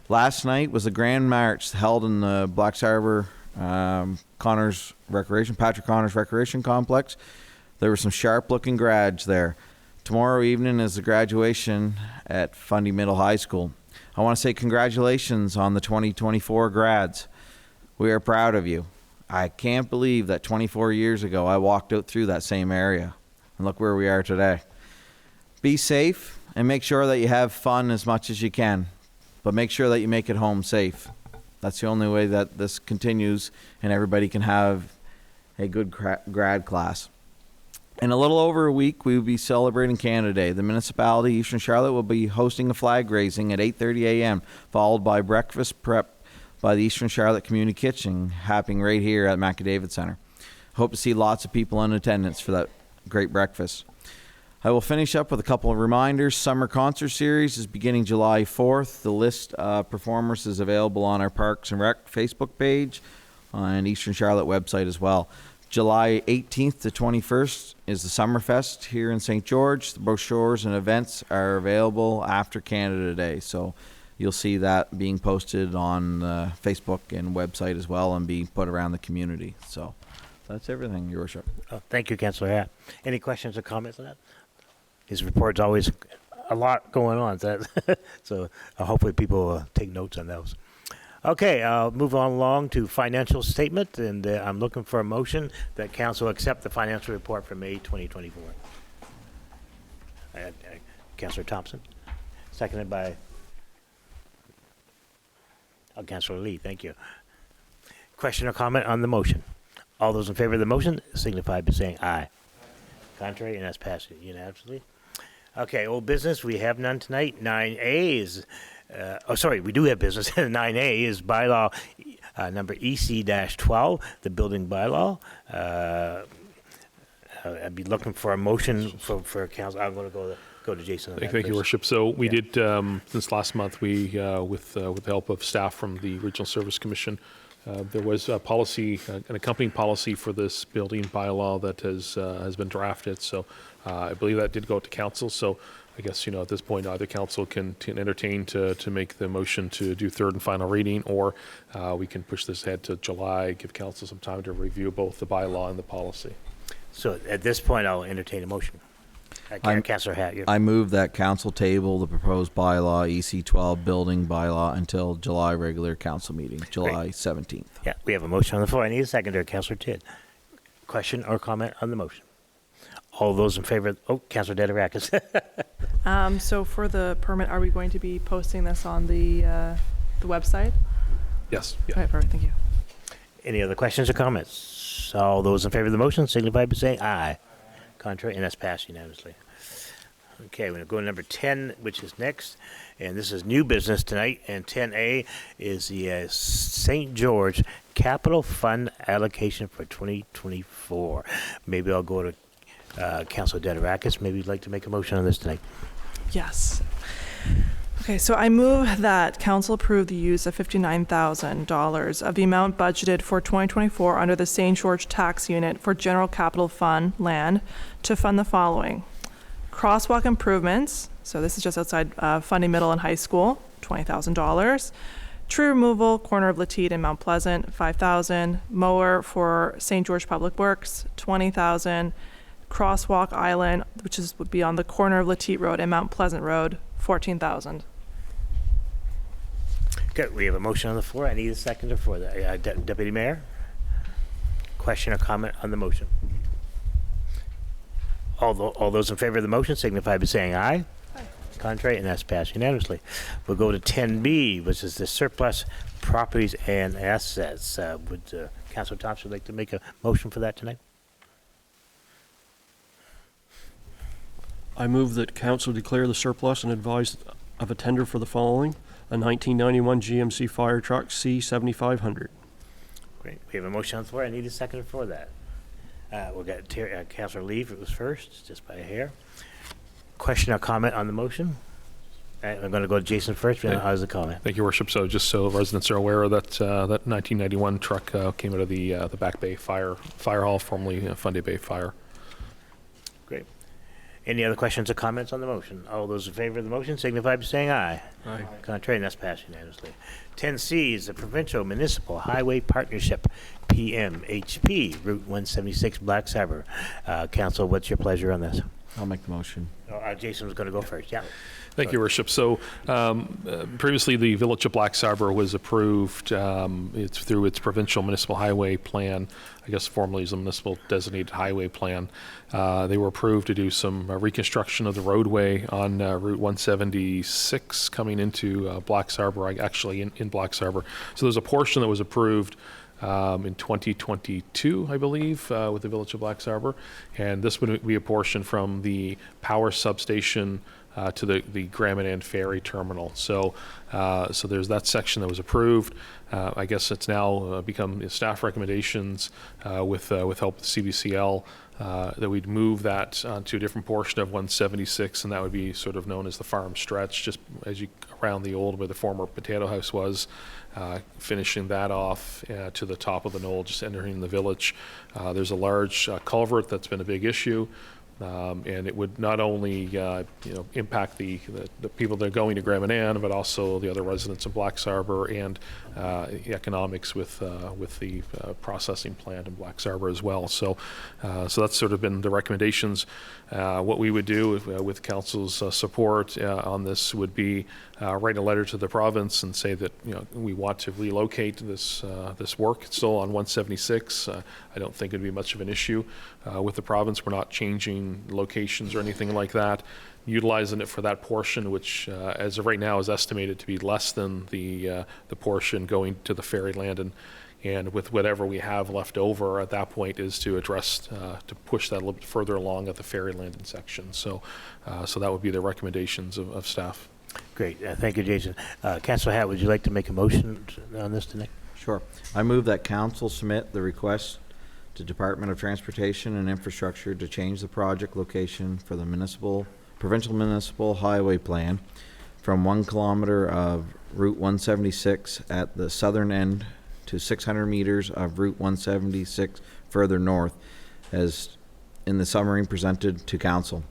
[SPEAKER 9] Last night was a grand march held in the Blacks Harbor Patrick Connors Recreation Complex. There were some sharp looking grads there. Tomorrow evening is the graduation at Fundy Middle High School. I want to say congratulations on the 2024 grads. We are proud of you. I can't believe that 24 years ago I walked out through that same area, and look where we are today. Be safe and make sure that you have fun as much as you can, but make sure that you make it home safe. That's the only way that this continues and everybody can have a good grad class. In a little over a week, we will be celebrating Canada Day. The Municipality, Eastern Charlotte, will be hosting a flag raising at 8:30 a.m., followed by breakfast prep by the Eastern Charlotte Community Kitchen, happening right here at McAdavid Center. Hope to see lots of people in attendance for that great breakfast. I will finish up with a couple of reminders. Summer Concert Series is beginning July 4th. The list of performers is available on our Parks and Rec Facebook page and Eastern Charlotte website as well. July 18th to 21st is the Summerfest here in St. George. The brochures and events are available after Canada Day, so you'll see that being posted on Facebook and website as well and being put around the community. So that's everything, Your Worship.
[SPEAKER 2] Oh, thank you, Councillor Hatt. Any questions or comments on that? His report's always a lot going on, so hopefully people will take notes on those. Okay, I'll move on along to financial statement, and I'm looking for a motion that council accept the financial report for May 2024. Councillor Thompson, seconded by Councillor Lee. Thank you. Question or comment on the motion? All those in favor of the motion signify by saying aye. Contrary, and that's passed unanimously. Okay, old business, we have none tonight. 9A is, we do have business. 9A is bylaw number EC-12, the building bylaw. I'd be looking for a motion for council. I'm going to go to Jason.
[SPEAKER 5] Thank you, Your Worship. So we did, since last month, we, with the help of staff from the Regional Service Commission, There was a policy, an accompanying policy for this building bylaw that has been drafted. So I believe that did go to council. So I guess, at this point, either council can entertain to make the motion to do third and final reading, or we can push this ahead to July, give council some time to review both the bylaw and the policy.
[SPEAKER 2] So at this point, I'll entertain a motion. Councillor Hat,
[SPEAKER 9] I move that council table the proposed bylaw, EC12 building bylaw, until July regular council meeting, July 17th.
[SPEAKER 2] Yeah, we have a motion on the floor. I need a seconder. Councillor Tidd. Question or comment on the motion? All those in favor? Councillor Dedirakis.
[SPEAKER 4] So for the permit, are we going to be posting this on the website?
[SPEAKER 5] Yes.
[SPEAKER 4] All right, perfect, thank you.
[SPEAKER 2] Any other questions or comments? All those in favor of the motion signify by saying aye. Contrary, and that's passed unanimously. Okay, we're going to go to number 10, which is next, and this is new business tonight, and 10A is the St. George Capital Fund allocation for 2024. Maybe I'll go to Councilor Dedirakis. Maybe you'd like to make a motion on this tonight.
[SPEAKER 4] Yes. Okay, so I move that council approve the use of $59,000 of the amount budgeted for 2024 under the St. George tax unit for general capital fund land to fund the following: crosswalk improvements, so this is just outside Fundy Middle and High School, $20,000. Tree removal, corner of Latete and Mount Pleasant, $5,000. Mower for St. George Public Works, $20,000. Crosswalk island, which would be on the corner of Latete Road and Mount Pleasant Road, $14,000.
[SPEAKER 2] Okay, we have a motion on the floor. I need a seconder for that. Deputy Mayor? Question or comment on the motion? All those in favor of the motion signify by saying aye. Aye. Contrary, and that's passed unanimously. We'll go to 10B, which is the surplus properties and assets. Would Councilor Thompson like to make a motion for that tonight?
[SPEAKER 7] I move that council declare the surplus and advise of a tender for the following: a 1991 GMC fire truck C7500.
[SPEAKER 2] Great. We have a motion on the floor. I need a seconder for that. We'll get Councilor Leave. It was first, just by a hair. Question or comment on the motion? I'm going to go to Jason first. How's the comment?
[SPEAKER 5] Thank you, Worship. So just so residents are aware, that that 1991 truck came out of the Back Bay Fire Hall, formerly Fundy Bay Fire.
[SPEAKER 2] Great. Any other questions or comments on the motion? All those in favor of the motion signify by saying aye.
[SPEAKER 7] Aye.
[SPEAKER 2] Contrary, and that's passed unanimously. 10C is the Provincial Municipal Highway Partnership, PMHP, Route 176, Black Sabre. Council, what's your pleasure on this?
[SPEAKER 9] I'll make the motion.
[SPEAKER 2] Jason was going to go first. Yeah.
[SPEAKER 5] Thank you, Worship. So previously, the Village of Black Sabre was approved. It's through its provincial municipal highway plan, I guess formerly as a municipal designated highway plan. They were approved to do some reconstruction of the roadway on Route 176 coming into Black Sabre, actually in Black Sabre. So there's a portion that was approved in 2022, I believe, with the Village of Black Sabre, and this would be a portion from the power substation to the Grand Ferry terminal. So there's that section that was approved. I guess it's now become staff recommendations with help with CBCL that we'd move that onto a different portion of 176, and that would be sort of known as the farm stretch, just as you around the old where the former potato house was. Finishing that off to the top of the knoll, just entering the village. There's a large culvert that's been a big issue, and it would not only impact the people that are going to Grand Manan, but also the other residents of Black Sabre and the economics with the processing plant in Black Sabre as well. So that's sort of been the recommendations. What we would do with council's support on this would be write a letter to the province and say that we want to relocate this work. It's still on 176. I don't think it'd be much of an issue with the province. We're not changing locations or anything like that. Utilizing it for that portion, which as of right now is estimated to be less than the portion going to the ferry land, and with whatever we have left over at that point is to address to push that a little bit further along at the ferry landing section. So that would be the recommendations of staff.
[SPEAKER 2] Great. Thank you, Jason. Councilor Hatt, would you like to make a motion on this tonight?
[SPEAKER 9] Sure. I move that council submit the request to Department of Transportation and Infrastructure to change the project location for the provincial municipal highway plan from 1 kilometer of Route 176 at the southern end to 600 meters of Route 176 further north, as in the summary presented to council,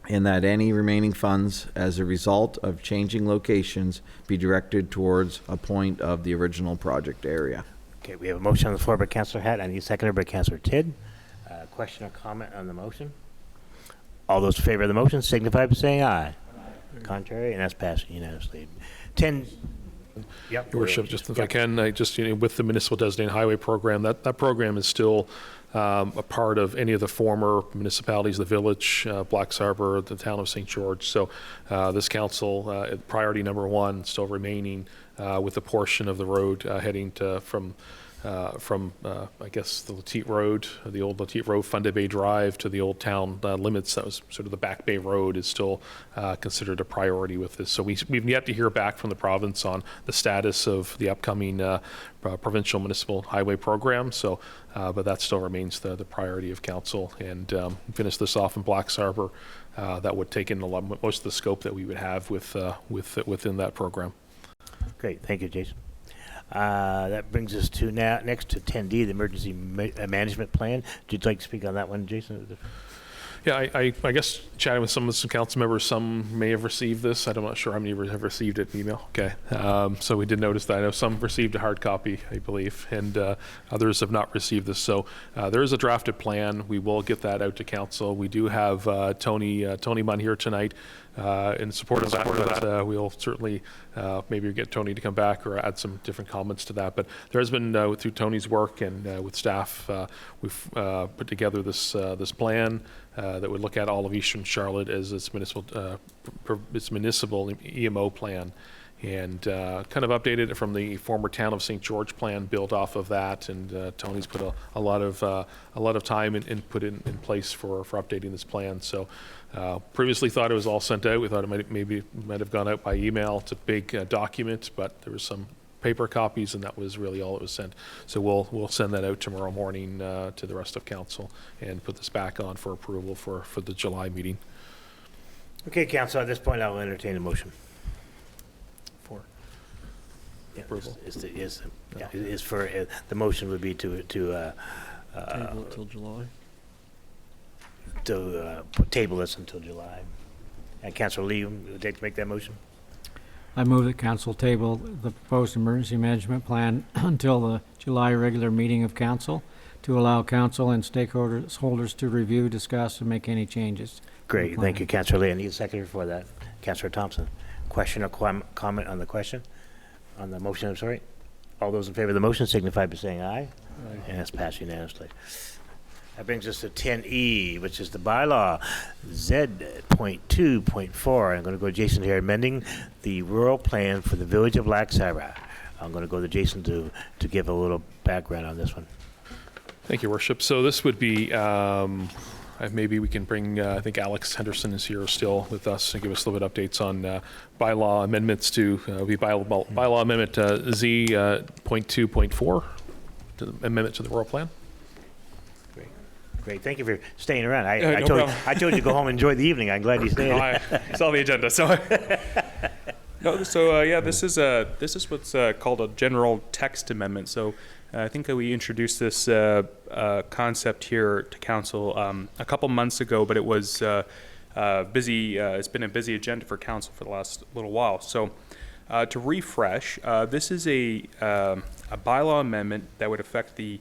[SPEAKER 9] and that any remaining funds as a result of changing locations be directed towards a point of the original project area.
[SPEAKER 2] Okay, we have a motion on the floor by Councillor Hatt. I need a seconder by Councillor Tidd. Question or comment on the motion? All those in favor of the motion signify by saying aye. Aye. Contrary, and that's passed unanimously. 10. Yep.
[SPEAKER 5] Your Worship, just if I can, with the Municipal Designated Highway Program, that program is still a part of any of the former municipalities, the village, Blacks Harbor, the town of St. George. So this council, priority number one, still remaining with a portion of the road heading from I guess the Lateet Road, the old Lateet Road, Fundy Bay Drive to the old town limits. That was sort of the Back Bay Road is still considered a priority with this. So we've yet to hear back from the province on the status of the upcoming provincial municipal highway program. So, but that still remains the priority of council. And finish this off in Blacks Harbor. That would take in most of the scope that we would have within that program.
[SPEAKER 2] Great, thank you, Jason. That brings us to next to 10D, the Emergency Management Plan. Would you like to speak on that one, Jason?
[SPEAKER 5] Yeah, I guess chatting with some council members, some may have received this. I'm not sure how many have received it in email. Okay, so we did notice that. I know some received a hard copy, I believe, and others have not received this. So there is a drafted plan. We will get that out to council. We do have Tony Munn here tonight in support of that. But we'll certainly maybe get Tony to come back or add some different comments to that. But there has been through Tony's work and with staff, we've put together this plan that would look at all of Eastern Charlotte as its municipal EMO plan, and kind of updated it from the former town of St. George plan, built off of that. And Tony's put a lot of time and put in place for updating this plan. So previously thought it was all sent out. We thought it might have gone out by email. It's a big document, but there was some paper copies, and that was really all it was sent. So we'll send that out tomorrow morning to the rest of council and put this back on for approval for the July meeting.
[SPEAKER 2] Okay, council, at this point I'll entertain a motion.
[SPEAKER 5] For
[SPEAKER 2] approval. Is for the motion would be to
[SPEAKER 7] Table it till July.
[SPEAKER 2] to table this until July. And Councillor Lee, would you like to make that motion?
[SPEAKER 10] I move that council table the proposed emergency management plan until the July regular meeting of council to allow council and stakeholders to review, discuss, and make any changes.
[SPEAKER 2] Great, thank you, Councillor Lee. I need a seconder for that. Councillor Thompson. Question or comment on the question? On the motion, I'm sorry. All those in favor of the motion signify by saying aye. Aye. And that's passed unanimously. That brings us to 10E, which is the bylaw Z.2.4. I'm going to go to Jason here, amending the rural plan for the village of Blacks Harbor. I'm going to go to Jason to give a little background on this one.
[SPEAKER 5] Thank you, Worship. So this would be, maybe we can bring, I think Alex Henderson is here still with us and give us a little bit of updates on bylaw amendments to bylaw amendment Z.2.4, amendment to the rural plan.
[SPEAKER 2] Great, thank you for staying around. I told you to go home and enjoy the evening. I'm glad you stayed.
[SPEAKER 6] I saw the agenda, so. This is what's called a general text amendment. So I think we introduced this concept here to council a couple months ago, but it was busy. It's been a busy agenda for council for the last little while. So to refresh, this is a bylaw amendment that would affect the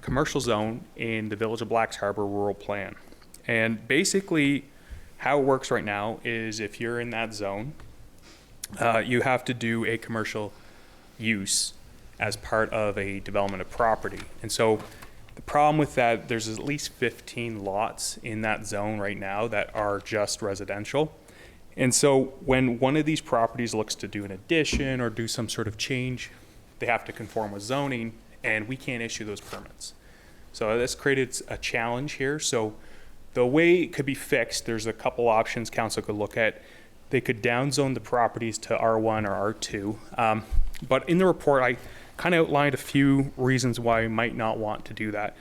[SPEAKER 6] commercial zone in the Village of Blacks Harbor rural plan. And basically how it works right now is if you're in that zone, you have to do a commercial use as part of a development of property. And so the problem with that, there's at least 15 lots in that zone right now that are just residential. And so when one of these properties looks to do an addition or do some sort of change, they have to conform with zoning, and we can't issue those permits. So this created a challenge here. So the way it could be fixed, there's a couple options council could look at. They could downzone the properties to R1 or R2. But in the report, I kind of outlined a few reasons why we might not want to do that.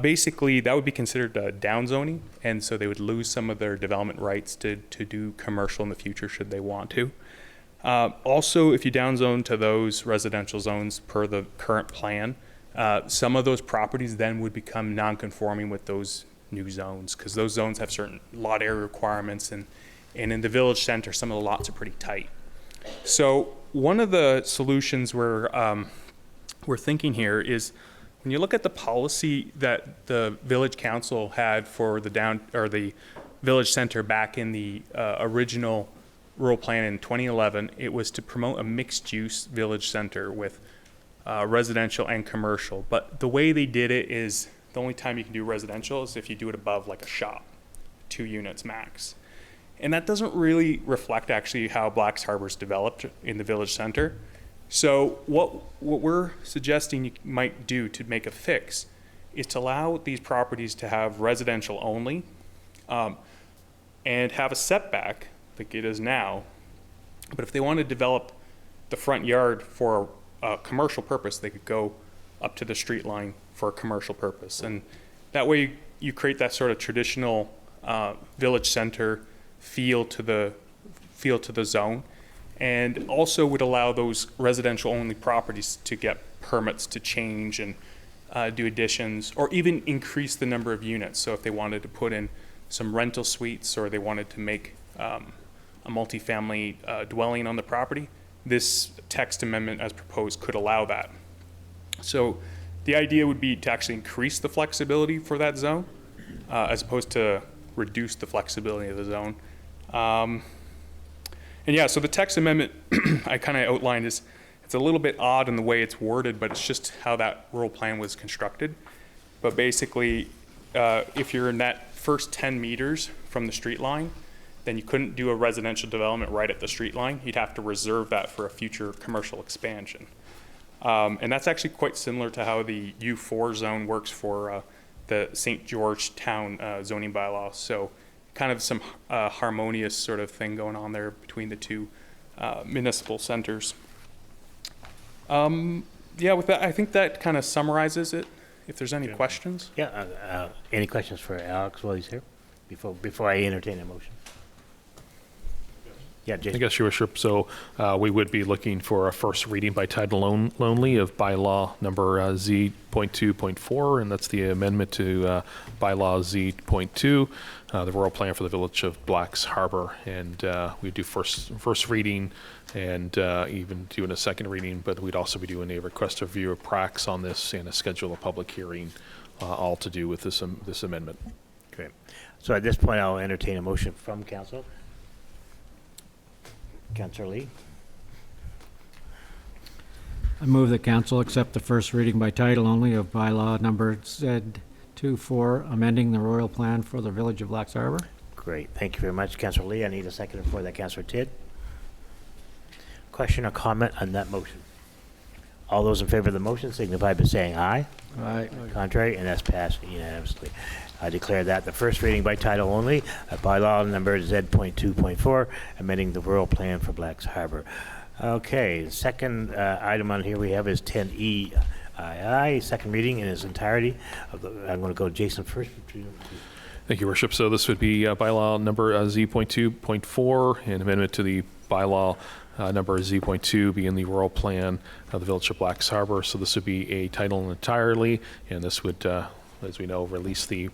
[SPEAKER 6] Basically, that would be considered downzoning, and so they would lose some of their development rights to do commercial in the future should they want to. Also, if you downzone to those residential zones per the current plan, some of those properties then would become non-conforming with those new zones, because those zones have certain lot area requirements, and in the village center, some of the lots are pretty tight. So one of the solutions we're thinking here is, when you look at the policy that the village council had for the village center back in the original rural plan in 2011, it was to promote a mixed-use village center with residential and commercial. But the way they did it is, the only time you can do residential is if you do it above like a shop, 2 units max. And that doesn't really reflect actually how Blacks Harbor's developed in the village center. So what we're suggesting you might do to make a fix is to allow these properties to have residential only, and have a setback like it is now. But if they want to develop the front yard for a commercial purpose, they could go up to the street line for a commercial purpose. And that way you create that sort of traditional village center feel to the zone, and also would allow those residential only properties to get permits to change and do additions, or even increase the number of units. So if they wanted to put in some rental suites, or they wanted to make a multifamily dwelling on the property, this text amendment as proposed could allow that. So the idea would be to actually increase the flexibility for that zone, as opposed to reduce the flexibility of the zone. And yeah, so the text amendment I kind of outlined is, it's a little bit odd in the way it's worded, but it's just how that rural plan was constructed. But basically, if you're in that first 10 meters from the street line, then you couldn't do a residential development right at the street line. You'd have to reserve that for a future commercial expansion. And that's actually quite similar to how the U4 zone works for the St. George Town zoning bylaw. So kind of some harmonious sort of thing going on there between the two municipal centers. Yeah, with that, I think that kind of summarizes it. If there's any questions.
[SPEAKER 2] Yeah, any questions for Alex while he's here? Before I entertain a motion? Yeah,
[SPEAKER 5] I
[SPEAKER 2] Jason.
[SPEAKER 5] guess, Your Worship, so we would be looking for a first reading by title only of bylaw number Z.2.4, and that's the amendment to bylaw Z.2, the rural plan for the village of Blacks Harbor. And we do first reading and even doing a second reading, but we'd also be doing a request of review of pracs on this and a schedule a public hearing, all to do with this amendment.
[SPEAKER 2] Great. So at this point, I'll entertain a motion from council. Councillor Lee.
[SPEAKER 10] I move that council accept the first reading by title only of bylaw number Z.24, amending the royal plan for the village of Blacks Harbor.
[SPEAKER 2] Great. Thank you very much, Councillor Lee. I need a second for that, Councillor Tidd. Question or comment on that motion? All those in favor of the motion signify by saying aye.
[SPEAKER 10] Aye.
[SPEAKER 2] Contrary, and that's passed unanimously. I declare that the first reading by title only of bylaw number Z.2.4, amending the rural plan for Blacks Harbor. Okay, second item on here we have is 10E, second reading in its entirety. I'm going to go Jason first.
[SPEAKER 5] Thank you, Worship. So this would be bylaw number Z.2.4, and amendment to the bylaw number Z.2 being the rural plan of the village of Blacks Harbor. So this would be a title entirely, and this would, as we know, release the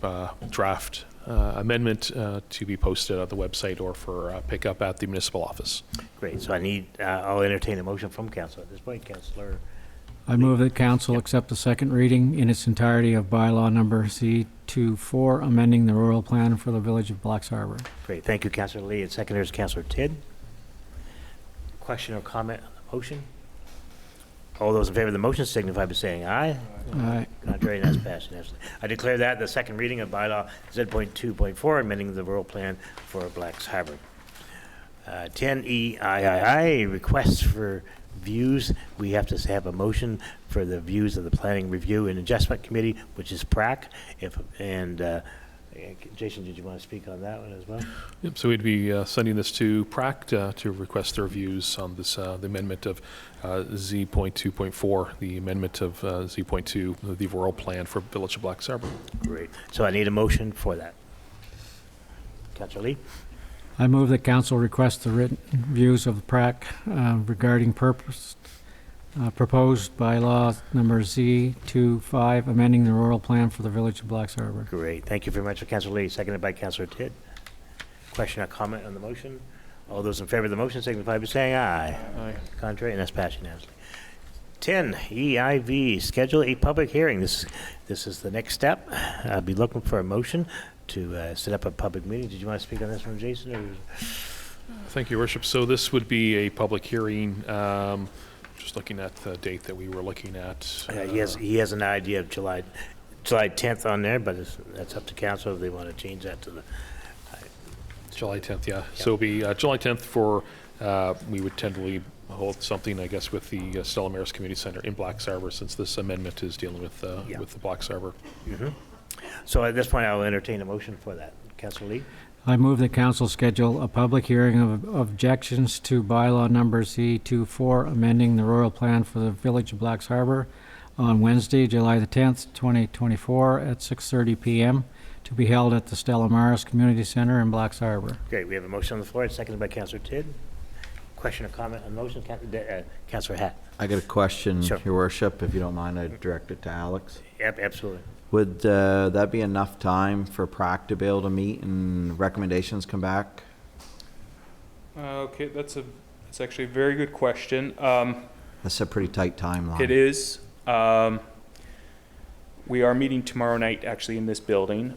[SPEAKER 5] draft amendment to be posted on the website or for pickup at the municipal office.
[SPEAKER 2] Great. So I'll entertain a motion from council at this point. Councillor.
[SPEAKER 10] I move that council accept the second reading in its entirety of bylaw number Z.24, amending the rural plan for the village of Blacks Harbor.
[SPEAKER 2] Great. Thank you, Councillor Lee. And seconder is Councillor Tidd. Question or comment on the motion? All those in favor of the motion signify by saying aye.
[SPEAKER 10] Aye.
[SPEAKER 2] Contrary, and that's passed unanimously. I declare that the second reading of bylaw Z.2.4, amending the rural plan for Blacks Harbor. 10E requests for views. We have to have a motion for the views of the Planning Review and Adjustment Committee, which is PRAC. Jason, did you want to speak on that one as well?
[SPEAKER 5] Yep, so we'd be sending this to PRAC to request their views on this, the amendment of Z.2.4, the amendment of Z.2, the rural plan for Village of Blacks Harbor.
[SPEAKER 2] Great. So I need a motion for that. Councillor Lee?
[SPEAKER 10] I move that council request the written views of the PRAC regarding proposed bylaw number Z25, amending the rural plan for the village of Blacks Harbor.
[SPEAKER 2] Great. Thank you very much, Councilor Lee. Seconded by Councilor Tidd. Question or comment on the motion? All those in favor of the motion signify by saying aye.
[SPEAKER 5] Aye.
[SPEAKER 2] Contrary, and that's passed unanimously. 10, EIV, schedule a public hearing. This is the next step. I'll be looking for a motion to set up a public meeting. Did you want to speak on this one, Jason? Or?
[SPEAKER 5] Thank you, Your Worship. So this would be a public hearing, just looking at the date that we were looking at.
[SPEAKER 2] He has an idea of July 10th on there, but that's up to council if they want to change that to the...
[SPEAKER 5] July 10th, yeah. So it'll be July 10th for, we would tentatively hold something, I guess, with the Stella Maris Community Center in Blacks Harbor, since this amendment is dealing with the Blacks Harbor.
[SPEAKER 2] Mm-hmm. So at this point, I'll entertain a motion for that. Councilor Lee?
[SPEAKER 10] I move that council schedule a public hearing of objections to bylaw number Z24, amending the rural plan for the village of Blacks Harbor on Wednesday, July the 10th, 2024 at 6:30 p.m. to be held at the Stella Maris Community Center in Blacks Harbor.
[SPEAKER 2] Great. We have a motion on the floor. It's seconded by Councilor Tidd. Question or comment on the motion? Councilor Hatt.
[SPEAKER 9] I got a question,
[SPEAKER 2] Sure.
[SPEAKER 9] Your Worship, if you don't mind, I'd direct it to Alex.
[SPEAKER 2] Yep, absolutely.
[SPEAKER 9] Would that be enough time for PRAC to be able to meet and recommendations come back?
[SPEAKER 6] Okay, that's actually a very good question.
[SPEAKER 9] That's a pretty tight timeline.
[SPEAKER 6] It is. We are meeting tomorrow night, actually, in this building.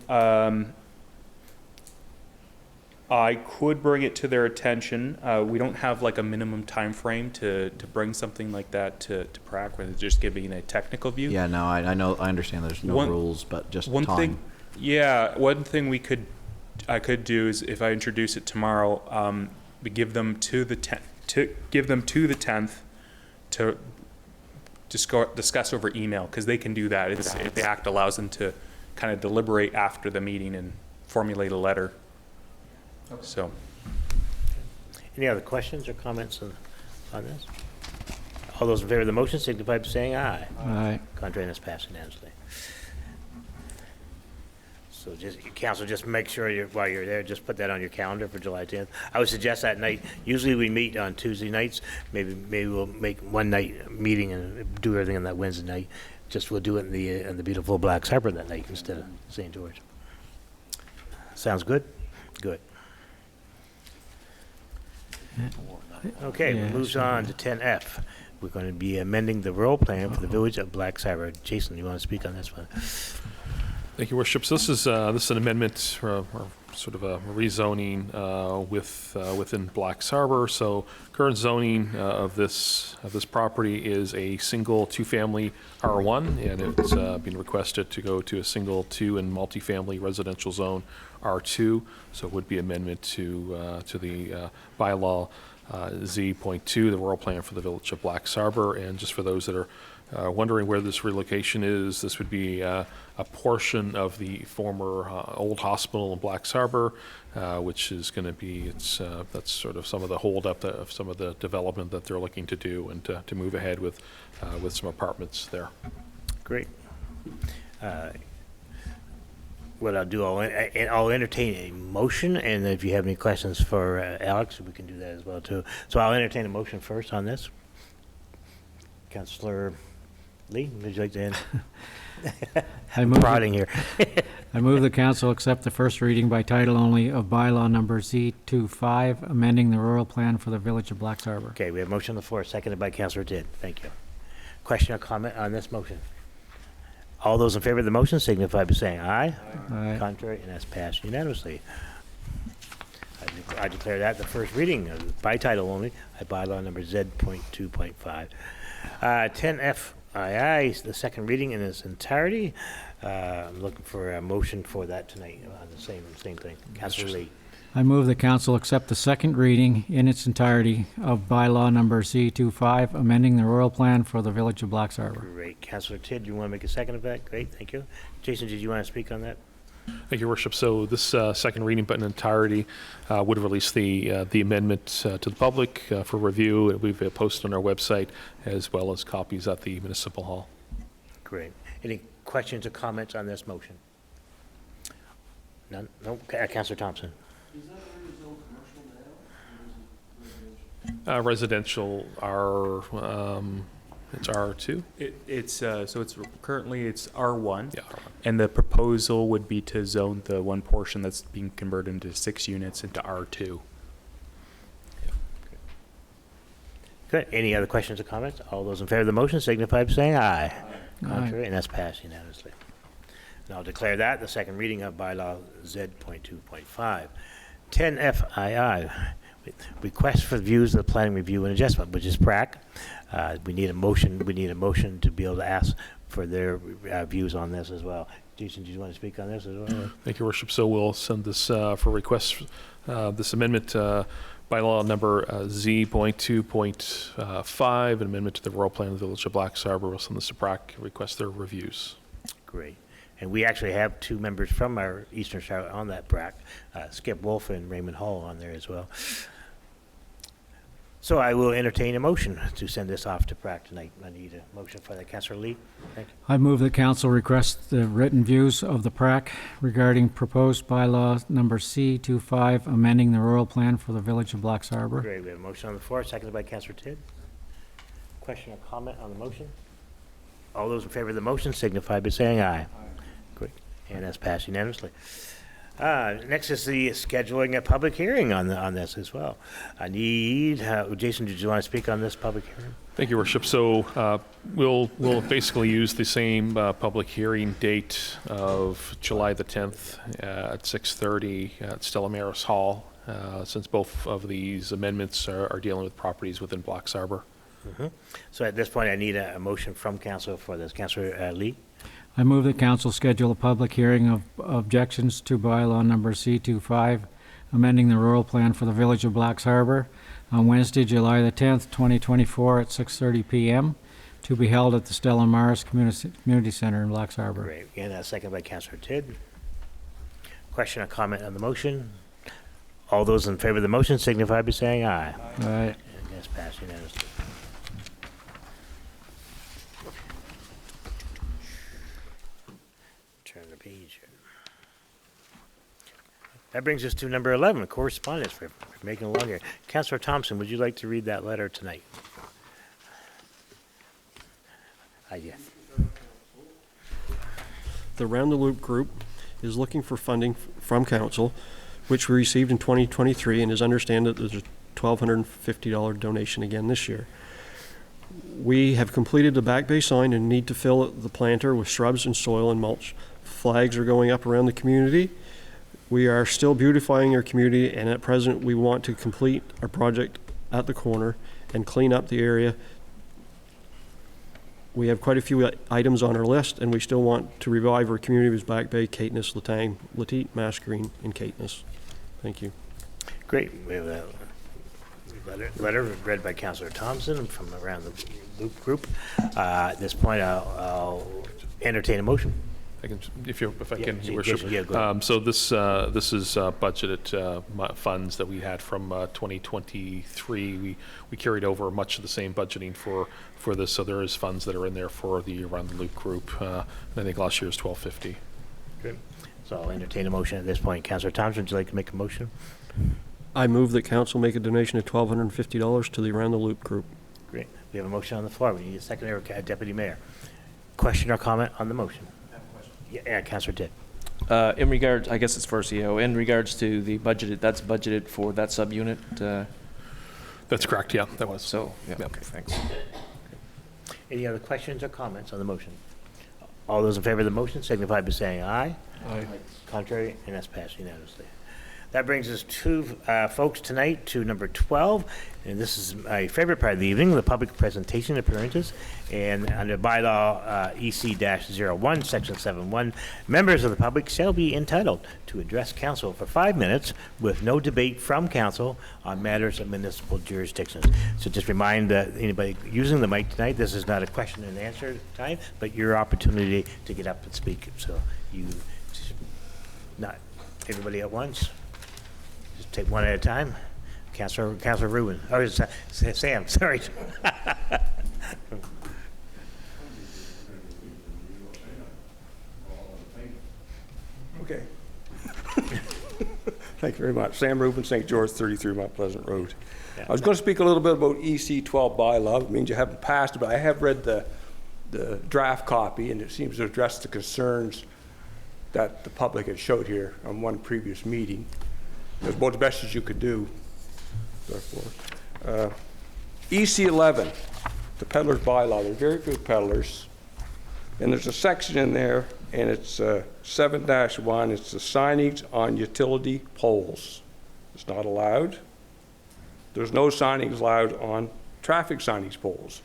[SPEAKER 6] I could bring it to their attention. We don't have like a minimum time frame to bring something like that to PRAC, where they're just giving a technical view.
[SPEAKER 9] Yeah, no, I know, I understand there's no rules, but just
[SPEAKER 6] one
[SPEAKER 9] time.
[SPEAKER 6] thing. Yeah, one thing I could do is, if I introduce it tomorrow, we give them to the 10th to discuss over email, because they can do that. If the act allows them to kind of deliberate after the meeting and formulate a letter. Okay. So,
[SPEAKER 2] any other questions or comments on this? All those in favor of the motion signify by saying aye.
[SPEAKER 10] Aye.
[SPEAKER 2] Contrary, and that's passed unanimously. So council, just make sure while you're there, just put that on your calendar for July 10th. I would suggest that night. Usually we meet on Tuesday nights. Maybe we'll make one night meeting and do everything on that Wednesday night. Just we'll do it in the beautiful Blacks Harbor that night instead of St. George. Sounds good? Good. Okay,
[SPEAKER 10] Yeah,
[SPEAKER 2] we moves on to 10F. We're going to be amending the rural plan for the village of Blacks Harbor. Jason, you want to speak on this one?
[SPEAKER 5] Thank you, Worship. So this is an amendment or sort of a rezoning within Blacks Harbor. So current zoning of this property is a single two-family R1, and it's been requested to go to a single two and multifamily residential zone R2. So it would be amendment to the bylaw Z.2, the rural plan for the village of Blacks Harbor. And just for those that are wondering where this relocation is, this would be a portion of the former old hospital in Blacks Harbor, which is going to be, that's sort of some of the holdup of some of the development that they're looking to do, and to move ahead with some apartments there.
[SPEAKER 2] Great. What I'll do, I'll entertain a motion, and if you have any questions for Alex, we can do that as well too. So I'll entertain a motion first on this. Councillor Lee, would you like to end? I'm prodding here.
[SPEAKER 10] I move the council accept the first reading by title only of bylaw number Z25, amending the rural plan for the village of Blacks Harbor.
[SPEAKER 2] Okay, we have a motion on the floor, seconded by Councillor Tidd. Thank you. Question or comment on this motion? All those in favor of the motion signify by saying aye.
[SPEAKER 10] Aye.
[SPEAKER 2] Contrary, and that's passed unanimously. I declare that the first reading by title only at bylaw number Z.2.5. 10FII, the second reading in its entirety. I'm looking for a motion for that tonight on the same thing. Councillor Lee.
[SPEAKER 10] I move the council accept the second reading in its entirety of bylaw number Z25, amending the rural plan for the village of Blacks Harbor.
[SPEAKER 2] Great. Councillor Tidd, do you want to make a second of that? Great, thank you. Jason, did you want to speak on that?
[SPEAKER 5] Thank you, Worship. So this second reading, but in entirety, would release the amendment to the public for review. We've posted on our website, as well as copies at the Municipal Hall.
[SPEAKER 2] Great. Any questions or comments on this motion? None? No? Councillor Thompson.
[SPEAKER 7] Is that area zoned commercial?
[SPEAKER 5] Residential R, it's R2?
[SPEAKER 6] Currently it's R1.
[SPEAKER 5] Yeah,
[SPEAKER 6] And the proposal would be to zone the one portion that's being converted into 6 units into R2.
[SPEAKER 2] Good. Any other questions or comments? All those in favor of the motion signify by saying aye. Contrary, and that's passed unanimously. And I'll declare that the second reading of bylaw Z.2.5. 10 FII, request for views of the planning review and adjustment, which is PRAC. We need a motion to be able to ask for their views on this as well. Jason, do you want to speak on this as well?
[SPEAKER 5] Thank you, Worship. So we'll send this for request, this amendment, bylaw number Z.2.5, an amendment to the rural plan of the Village of Blacks Harbor. We'll send this to PRAC, request their reviews.
[SPEAKER 2] Great. And we actually have 2 members from our Eastern Charlotte on that PRAC, Skip Wolf and Raymond Hall on there as well. So I will entertain a motion to send this off to PRAC tonight. I need a motion for that. Councillor Lee. Thank you.
[SPEAKER 10] I move that council request the written views of the PRAC regarding proposed bylaw number C.25, amending the rural plan for the Village of Blacks Harbor.
[SPEAKER 2] Great. We have a motion on the floor, seconded by Councillor Tidd. Question or comment on the motion? All those in favor of the motion signify by saying aye. Great. And that's passed unanimously. Next is the scheduling a public hearing on this as well. I need, Jason, did you want to speak on this public hearing?
[SPEAKER 5] Thank you, Worship. So we'll basically use the same public hearing date of July the 10th at 6:30 at Stella Maris Hall, since both of these amendments are dealing with properties within Blacks Harbor.
[SPEAKER 2] Mm-hmm. So at this point, I need a motion from council for this. Councillor Lee?
[SPEAKER 10] I move that council schedule a public hearing of objections to bylaw number C.25, amending the rural plan for the Village of Blacks Harbor on Wednesday, July the 10th, 2024 at 6:30 p.m. to be held at the Stella Maris Community Center in Blacks Harbor.
[SPEAKER 2] Great. And a second by Councillor Tidd. Question or comment on the motion? All those in favor of the motion signify by saying aye.
[SPEAKER 10] Aye.
[SPEAKER 2] And that's passed unanimously. Turn the page here. That brings us to number 11, correspondence. We're making it along here. Councillor Thompson, would you like to read that letter tonight? Yes.
[SPEAKER 7] The Round the Loop Group is looking for funding from council, which we received in 2023, and is understand that there's a $1,250 donation again this year. We have completed the back bay sign and need to fill the planter with shrubs and soil and mulch. Flags are going up around the community. We are still beautifying our community, and at present we want to complete our project at the corner and clean up the area. We have quite a few items on our list, and we still want to revive our community with Back Bay, Caithness, Latang, Lateet, Mascarene, and Caithness. Thank you.
[SPEAKER 2] Great. We have a letter read by Councillor Thompson from around the Loop Group. At this point, I'll entertain a motion.
[SPEAKER 5] I can, if I can,
[SPEAKER 2] Yeah,
[SPEAKER 5] Worship.
[SPEAKER 2] yeah, go ahead.
[SPEAKER 5] So this is budgeted funds that we had from 2023. We carried over much of the same budgeting for this, so there is funds that are in there for the Around the Loop Group. I think last year was $1,250.
[SPEAKER 2] Good. So I'll entertain a motion at this point. Councillor Thompson, would you like to make a motion?
[SPEAKER 7] I move that council make a donation of $1,250 to the Around the Loop Group.
[SPEAKER 2] Great. We have a motion on the floor. We need a secondary, Deputy Mayor. Question or comment on the motion? Yeah, Councillor Tidd.
[SPEAKER 11] In regards, I guess it's for CEO, in regards to the budgeted, that's budgeted for that subunit,
[SPEAKER 5] That's correct, yeah, that was.
[SPEAKER 11] so, yeah, okay, thanks.
[SPEAKER 2] Any other questions or comments on the motion? All those in favor of the motion signify by saying aye.
[SPEAKER 7] Aye.
[SPEAKER 2] Contrary, and that's passed unanimously. That brings us to, folks, tonight to number 12, and this is my favorite part of the evening, the public presentation appearances. And under bylaw EC-01, section 7.1, members of the public shall be entitled to address council for 5 minutes with no debate from council on matters of municipal jurisdictions. So just remind anybody using the mic tonight, this is not a question and answer time, but your opportunity to get up and speak. So you, not everybody at once. Just take one at a time. Councillor Rubin, or Sam, sorry.
[SPEAKER 12] Okay. Thank you very much. Sam Rubin, St. George, 33 Mount Pleasant Road.
[SPEAKER 2] Yeah.
[SPEAKER 12] I was going to speak a little bit about EC 12 bylaw. It means you haven't passed it, but I have read the draft copy, and it seems to address the concerns that the public had showed here on one previous meeting. It was about the best as you could do. Therefore, EC 11, the peddler's bylaw. They're very good peddlers. And there's a section in there, and it's 7-1. It's the signage on utility poles. It's not allowed. There's no signage allowed on traffic signage poles.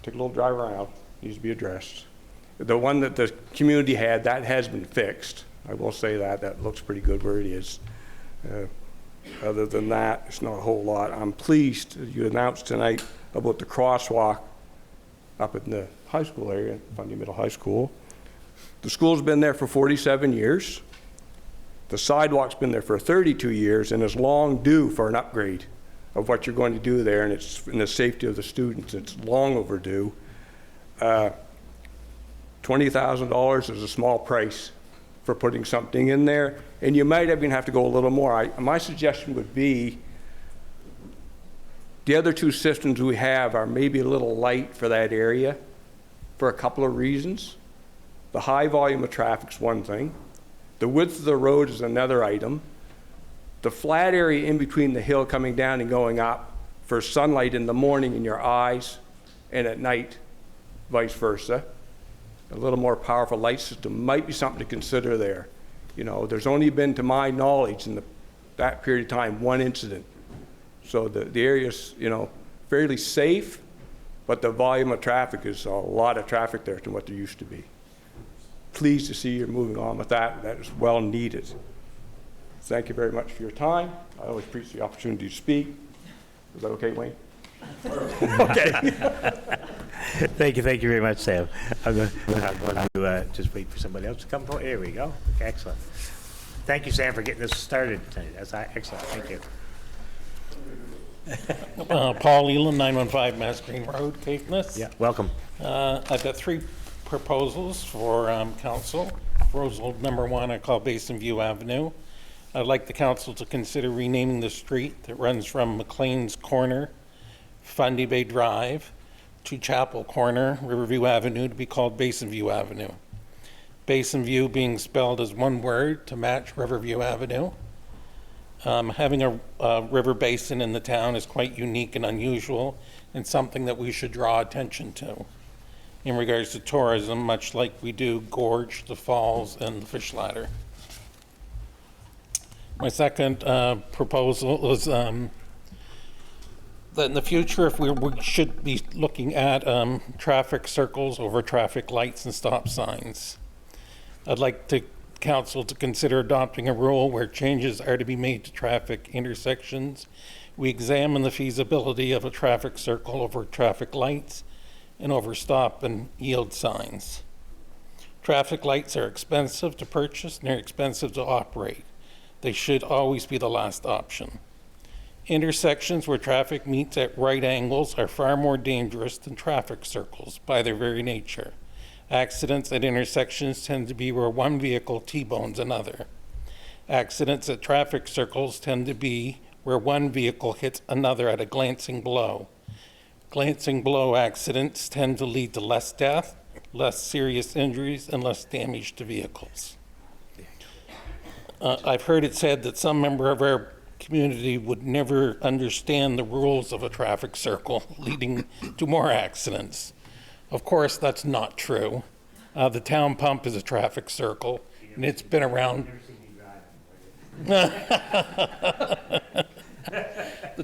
[SPEAKER 12] Take a little drive around. Needs to be addressed. The one that the community had, that has been fixed. I will say that. That looks pretty good where it is. Other than that, it's not a whole lot. I'm pleased you announced tonight about the crosswalk up in the high school area, Fundy Middle High School. The school's been there for 47 years. The sidewalk's been there for 32 years and is long due for an upgrade of what you're going to do there, and it's in the safety of the students. It's long overdue. $20,000 is a small price for putting something in there, and you might even have to go a little more. My suggestion would be the other two systems we have are maybe a little light for that area for a couple of reasons. The high volume of traffic is one thing. The width of the road is another item. The flat area in between the hill coming down and going up for sunlight in the morning in your eyes and at night, vice versa. A little more powerful light system might be something to consider there. You know, there's only been, to my knowledge, in that period of time, one incident. So the area's, you know, fairly safe, but the volume of traffic is a lot of traffic there to what there used to be. Pleased to see you're moving on with that. That is well needed. Thank you very much for your time. I always appreciate the opportunity to speak. Is that okay, Wayne? Okay.
[SPEAKER 2] Thank you very much, Sam. I'm going to just wait for somebody else to come forward. Here we go. Excellent. Thank you, Sam, for getting this started tonight. That's excellent. Thank you.
[SPEAKER 13] Paul Elam, 915 Mass Green Road, Caithness.
[SPEAKER 2] Yeah, welcome.
[SPEAKER 13] I've got three proposals for council. Proposal number one, I call Basin View Avenue. I'd like the council to consider renaming the street that runs from McLean's Corner, Fundy Bay Drive, to Chapel Corner, Riverview Avenue, to be called Basin View Avenue. Basin View being spelled as one word to match Riverview Avenue. Having a river basin in the town is quite unique and unusual, and something that we should draw attention to in regards to tourism, much like we do Gorge, the Falls, and the Fish Ladder. My second proposal is that in the future, if we should be looking at traffic circles over traffic lights and stop signs. I'd like the council to consider adopting a rule where changes are to be made to traffic intersections. We examine the feasibility of a traffic circle over traffic lights and over stop and yield signs. Traffic lights are expensive to purchase and they're expensive to operate. They should always be the last option. Intersections where traffic meets at right angles are far more dangerous than traffic circles by their very nature. Accidents at intersections tend to be where one vehicle T-bones another. Accidents at traffic circles tend to be where one vehicle hits another at a glancing blow. Glancing blow accidents tend to lead to less death, less serious injuries, and less damage to vehicles. I've heard it said that some member of our community would never understand the rules of a traffic circle, leading to more accidents. Of course, that's not true. The town pump is a traffic circle, and it's been around. The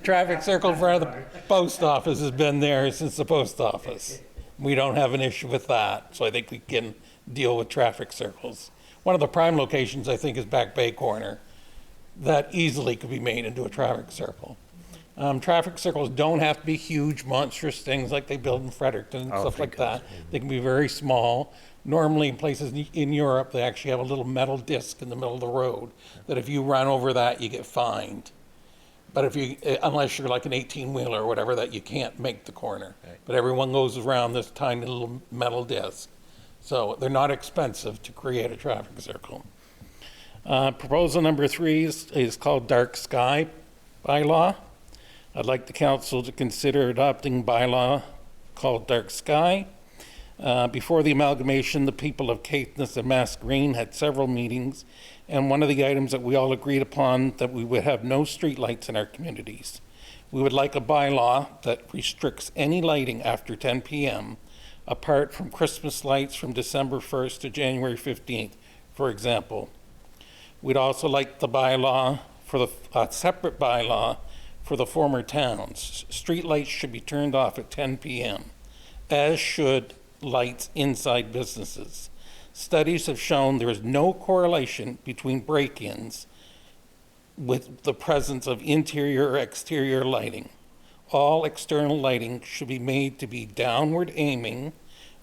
[SPEAKER 13] traffic circle in front of the post office has been there since the post office. We don't have an issue with that, so I think we can deal with traffic circles. One of the prime locations, I think, is Back Bay Corner. That easily could be made into a traffic circle. Traffic circles don't have to be huge, monstrous things like they build in Fredericton and stuff like that. They can be very small. Normally, in places in Europe, they actually have a little metal disc in the middle of the road that if you run over that, you get fined. But if you, unless you're like an 18-wheeler or whatever, that you can't make the corner. Right. But everyone goes around this tiny little metal disc. So they're not expensive to create a traffic circle. Proposal number 3 is called Dark Sky Bylaw. I'd like the council to consider adopting bylaw called Dark Sky. Before the amalgamation, the people of Caithness and Mass Green had several meetings, and one of the items that we all agreed upon that we would have no streetlights in our communities. We would like a bylaw that restricts any lighting after 10 p.m. apart from Christmas lights from December 1st to January 15th, for example. We'd also like the bylaw for a separate bylaw for the former towns. Street lights should be turned off at 10 p.m., as should lights inside businesses. Studies have shown there is no correlation between break-ins with the presence of interior or exterior lighting. All external lighting should be made to be downward aiming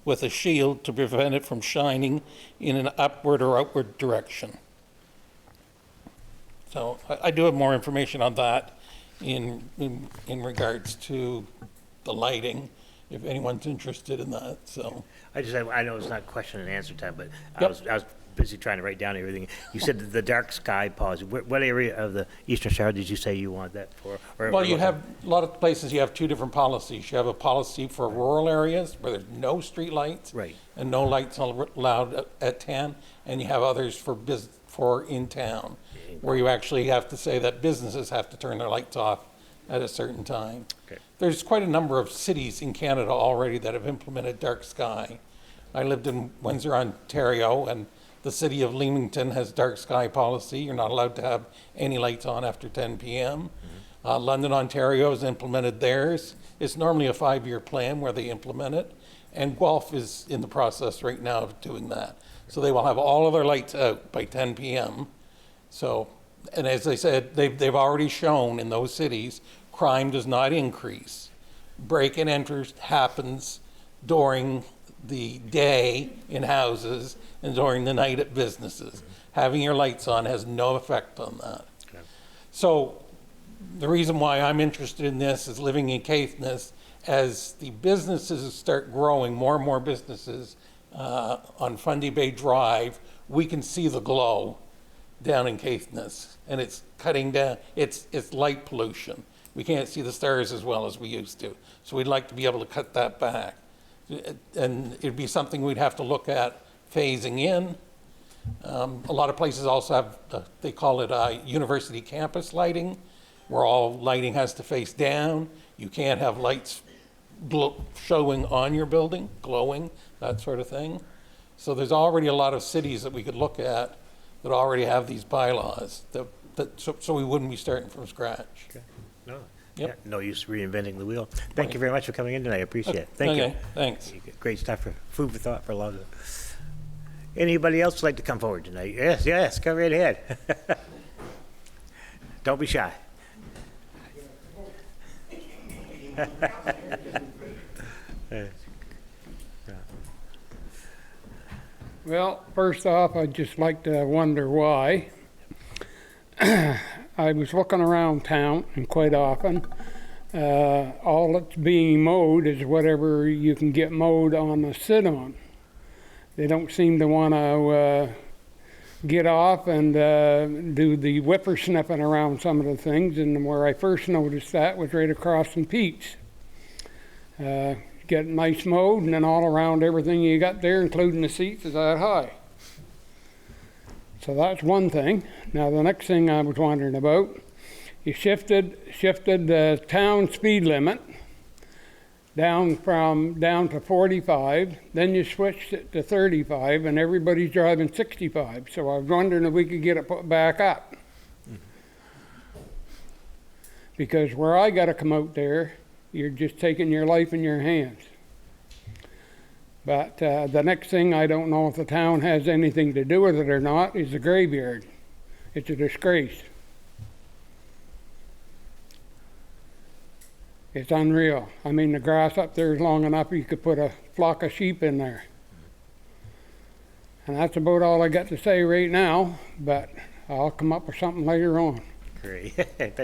[SPEAKER 13] with a shield to prevent it from shining in an upward or outward direction. So I do have more information on that in regards to the lighting, if anyone's interested in that, so.
[SPEAKER 2] I know it's not question and answer time, but I was busy trying to write down everything. You said the dark sky policy. What area of the Eastern Charlotte did you say you want that for?
[SPEAKER 13] Well, you have, a lot of places you have two different policies. You have a policy for rural areas where there's no street lights.
[SPEAKER 2] Right.
[SPEAKER 13] And no lights allowed at 10, and you have others for in town, where you actually have to say that businesses have to turn their lights off at a certain time.
[SPEAKER 2] Okay.
[SPEAKER 13] There's quite a number of cities in Canada already that have implemented dark sky. I lived in Windsor, Ontario, and the city of Leamington has dark sky policy. You're not allowed to have any lights on after 10 p.m. London, Ontario has implemented theirs. It's normally a 5-year plan where they implement it, and Guelph is in the process right now of doing that. So they will have all of their lights out by 10 p.m. So, and as I said, they've already shown in those cities, crime does not increase. Break and enter happens during the day in houses and during the night at businesses. Having your lights on has no effect on that.
[SPEAKER 2] Okay.
[SPEAKER 13] So the reason why I'm interested in this is living in Caithness, as the businesses start growing, more and more businesses on Fundy Bay Drive, we can see the glow down in Caithness, and it's cutting down, it's light pollution. We can't see the stars as well as we used to. So we'd like to be able to cut that back. And it'd be something we'd have to look at phasing in. A lot of places also have, they call it university campus lighting, where all lighting has to face down. You can't have lights showing on your building, glowing, that sort of thing. So there's already a lot of cities that we could look at that already have these bylaws, so we wouldn't be starting from scratch.
[SPEAKER 2] Okay. No.
[SPEAKER 13] Yep.
[SPEAKER 2] Yeah, no use reinventing the wheel. Thank you very much for coming in tonight. I appreciate it. Thank you.
[SPEAKER 13] Thanks.
[SPEAKER 2] Great stuff, for food for thought for a lot of it. Anybody else like to come forward tonight? Yes, come right ahead. Don't be shy.
[SPEAKER 14] Well, first off, I'd just like to wonder why. I was looking around town, and quite often, all that's being mowed is whatever you can get mowed on the sit-on. They don't seem to want to get off and do the whippersnipping around some of the things, and where I first noticed that was right across from Pete's. Get nice mowed, and then all around everything you got there, including the seats, is that high. So that's one thing. Now the next thing I was wondering about, you shifted the town speed limit down to 45, then you switched it to 35, and everybody's driving 65. So I was wondering if we could get it put back up. Because where I got to come out there, you're just taking your life in your hands. But the next thing, I don't know if the town has anything to do with it or not, is the graveyard. It's a disgrace. It's unreal. I mean, the grass up there is long enough you could put a flock of sheep in there. And that's about all I got to say right now, but I'll come up with something later on.
[SPEAKER 2] Great.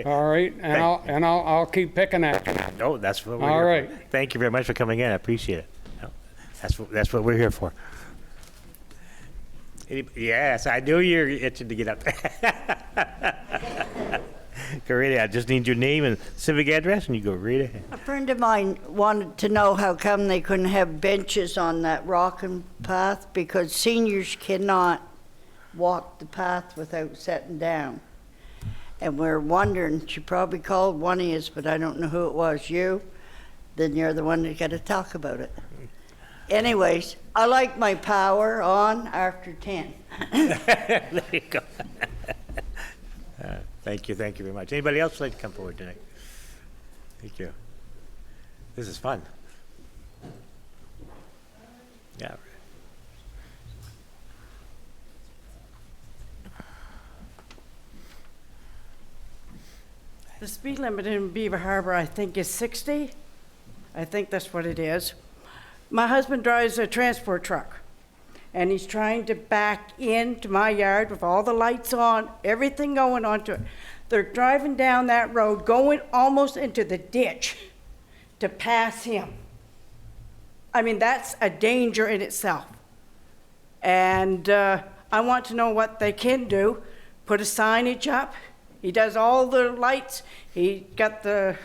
[SPEAKER 14] All right, and I'll keep picking at you.
[SPEAKER 2] No, that's what we're
[SPEAKER 14] All
[SPEAKER 2] here
[SPEAKER 14] right.
[SPEAKER 2] for. Thank you very much for coming in. I appreciate it. No, that's what we're here for. Yes, I knew you were itching to get up there. Go right ahead. I just need your name and civic address, and you go right ahead.
[SPEAKER 15] A friend of mine wanted to know how come they couldn't have benches on that rocking path, because seniors cannot walk the path without sitting down. And we're wondering, she probably called one of yous, but I don't know who it was, you? Then you're the one that got to talk about it. Anyways, I like my power on after 10.
[SPEAKER 2] There you go. Thank you very much. Anybody else like to come forward tonight? Thank you. This is fun. Yeah.
[SPEAKER 16] The speed limit in Beaver Harbor, I think, is 60. I think that's what it is. My husband drives a transport truck, and he's trying to back into my yard with all the lights on, everything going onto it. They're driving down that road, going almost into the ditch to pass him. I mean, that's a danger in itself. And I want to know what they can do. Put a signage up. He does all the lights. He got the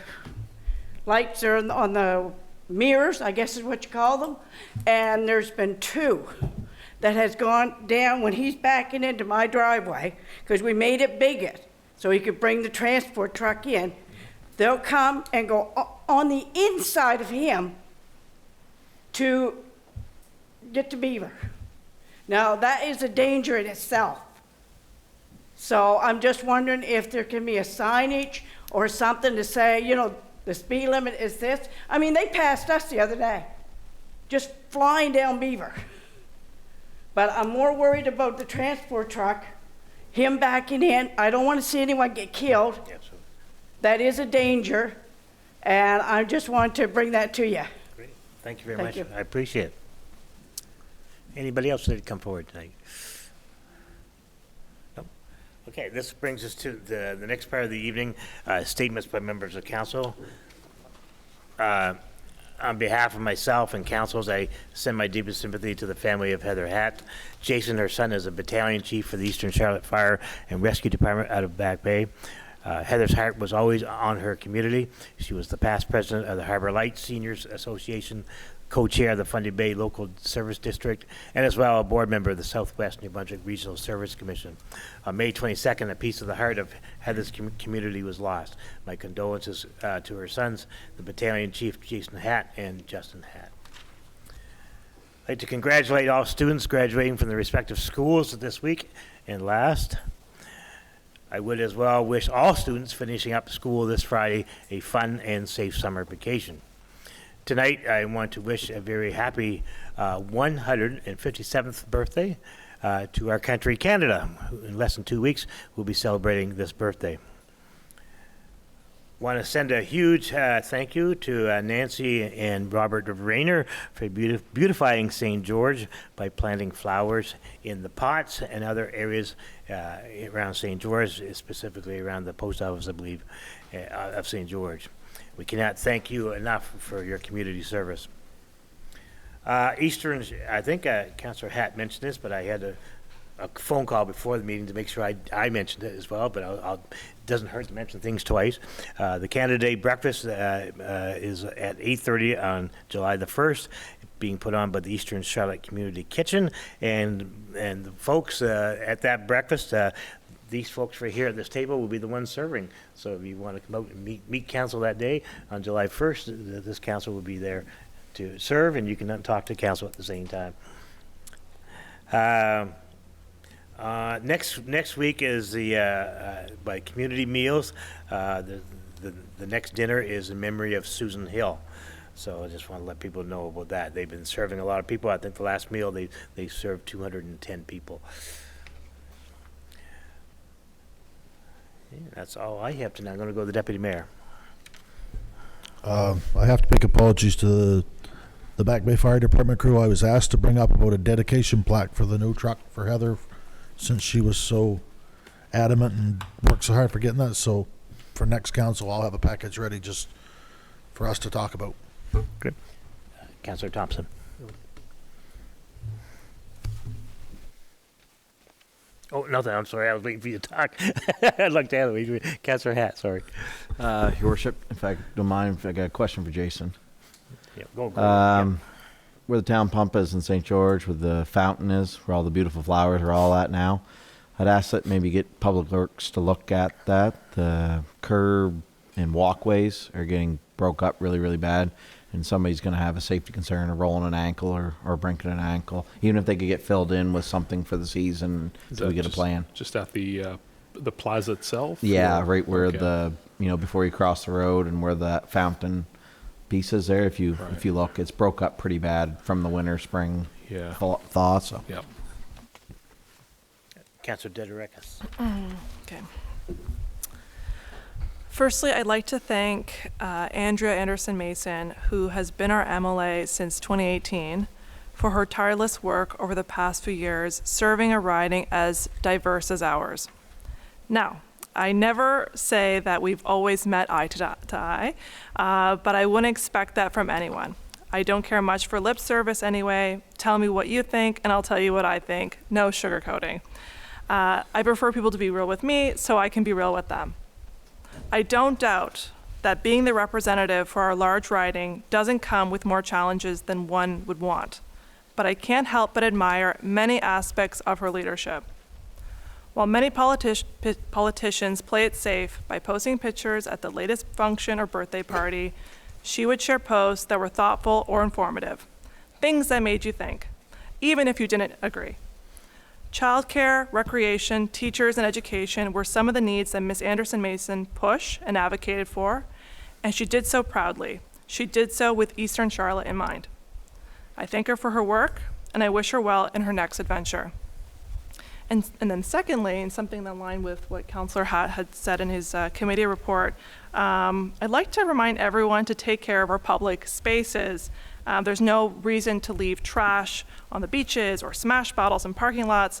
[SPEAKER 16] lights are on the mirrors, I guess is what you call them. And there's been 2 that has gone down when he's backing into my driveway, because we made it bigger so he could bring the transport truck in. They'll come and go on the inside of him to get to Beaver. Now, that is a danger in itself. So I'm just wondering if there can be a signage or something to say, you know, the speed limit is this. I mean, they passed us the other day, just flying down Beaver. But I'm more worried about the transport truck, him backing in. I don't want to see anyone get killed.
[SPEAKER 2] Absolutely.
[SPEAKER 16] That is a danger, and I just want to bring that to you.
[SPEAKER 2] Great. Thank you very
[SPEAKER 16] Thank
[SPEAKER 2] much.
[SPEAKER 16] you.
[SPEAKER 2] I appreciate it. Anybody else that come forward tonight? No? Okay, this brings us to the next part of the evening, statements by members of council. On behalf of myself and councils, I send my deepest sympathy to the family of Heather Hatt. Jason, her son, is a battalion chief for the Eastern Charlotte Fire and Rescue Department out of Back Bay. Heather's heart was always on her community. She was the past president of the Harbor Lights Seniors Association, co-chair of the Fundy Bay Local Service District, and as well a board member of the Southwest New Brunswick Regional Service Commission. On May 22nd, a piece of the heart of Heather's community was lost. My condolences to her sons, the battalion chief Jason Hatt and Justin Hatt. I'd like to congratulate all students graduating from the respective schools this week. And last, I would as well wish all students finishing up school this Friday a fun and safe summer vacation. Tonight, I want to wish a very happy 157th birthday to our country, Canada, who in less than 2 weeks will be celebrating this birthday. Want to send a huge thank you to Nancy and Robert Rayner for beautifying St. George by planting flowers in the pots and other areas around St. George, specifically around the post office, I believe, of St. George. We cannot thank you enough for your community service. Eastern, I think Councillor Hatt mentioned this, but I had a phone call before the meeting to make sure I mentioned it as well, but it doesn't hurt to mention things twice. The Canada Day breakfast is at 8:30 on July the 1st, being put on by the Eastern Charlotte Community Kitchen, and the folks at that breakfast, these folks right here at this table will be the ones serving. So if you want to come out and meet council that day on July 1st, this council will be there to serve, and you can talk to council at the same time. Next week is the by community meals. The next dinner is in memory of Susan Hill. So I just want to let people know about that. They've been serving a lot of people. I think the last meal they served 210 people. That's all I have tonight. I'm going to go to the deputy mayor.
[SPEAKER 17] I have to make apologies to the Back Bay Fire Department crew. I was asked to bring up about a dedication plaque for the new truck for Heather, since she was so adamant and worked so hard for getting that. So for next council, I'll have a package ready just for us to talk about.
[SPEAKER 2] Good. Councillor Thompson. Oh, nothing, I'm sorry, I was waiting for you to talk. I looked at it, Councillor Hatt, sorry.
[SPEAKER 9] Your worship, if I don't mind, if I got a question for Jason.
[SPEAKER 2] Yeah, go.
[SPEAKER 9] Where the town pump is in St. George, where the fountain is, where all the beautiful flowers are all at now, I'd ask that maybe get Public Works to look at that. The curb and walkways are getting broke up really, really bad, and somebody's going to have a safety concern of rolling an ankle or breaking an ankle, even if they could get filled in with something for the season until we get a plan.
[SPEAKER 5] Just at the plaza itself?
[SPEAKER 9] Yeah,
[SPEAKER 5] or?
[SPEAKER 9] right where
[SPEAKER 5] Okay.
[SPEAKER 9] before you cross the road and where that fountain piece is there, if you look, it's broke up pretty bad from the winter, spring thaw, so.
[SPEAKER 5] Yeah.
[SPEAKER 2] Councillor Dedireckas.
[SPEAKER 4] Okay. Firstly, I'd like to thank Andrea Anderson-Mason, who has been our MLA since 2018, for her tireless work over the past few years, serving a riding as diverse as ours. Now, I never say that we've always met eye to eye, but I wouldn't expect that from anyone. I don't care much for lip service anyway. Tell me what you think, and I'll tell you what I think. No sugarcoating. I prefer people to be real with me, so I can be real with them. I don't doubt that being the representative for our large riding doesn't come with more challenges than one would want, but I can't help but admire many aspects of her leadership. While many politicians play it safe by posting pictures at the latest function or birthday party, she would share posts that were thoughtful or informative, things that made you think, even if you didn't agree. Childcare, recreation, teachers, and education were some of the needs that Ms. Anderson-Mason pushed and advocated for, and she did so proudly. She did so with Eastern Charlotte in mind. I thank her for her work, and I wish her well in her next adventure. And then secondly, and something in line with what Councillor Hatt had said in his committee report, I'd like to remind everyone to take care of our public spaces. There's no reason to leave trash on the beaches or smash bottles in parking lots.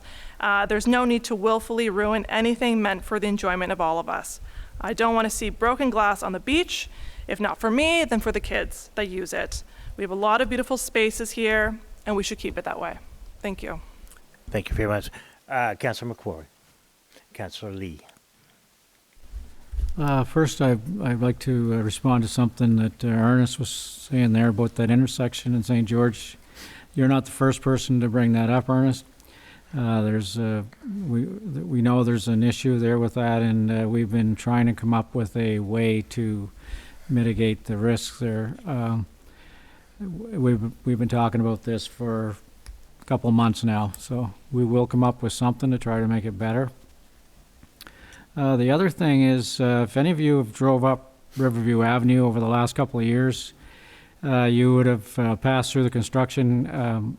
[SPEAKER 4] There's no need to willfully ruin anything meant for the enjoyment of all of us. I don't want to see broken glass on the beach, if not for me, then for the kids that use it. We have a lot of beautiful spaces here, and we should keep it that way. Thank you.
[SPEAKER 2] Thank you very much. Councillor McQuarrie. Councillor Lee.
[SPEAKER 10] First, I'd like to respond to something that Ernest was saying there about that intersection in St. George. You're not the first person to bring that up, Ernest. We know there's an issue there with that, and we've been trying to come up with a way to mitigate the risks there. We've been talking about this for a couple of months now, so we will come up with something to try to make it better. The other thing is, if any of you have drove up Riverview Avenue over the last couple of years, you would have passed through the construction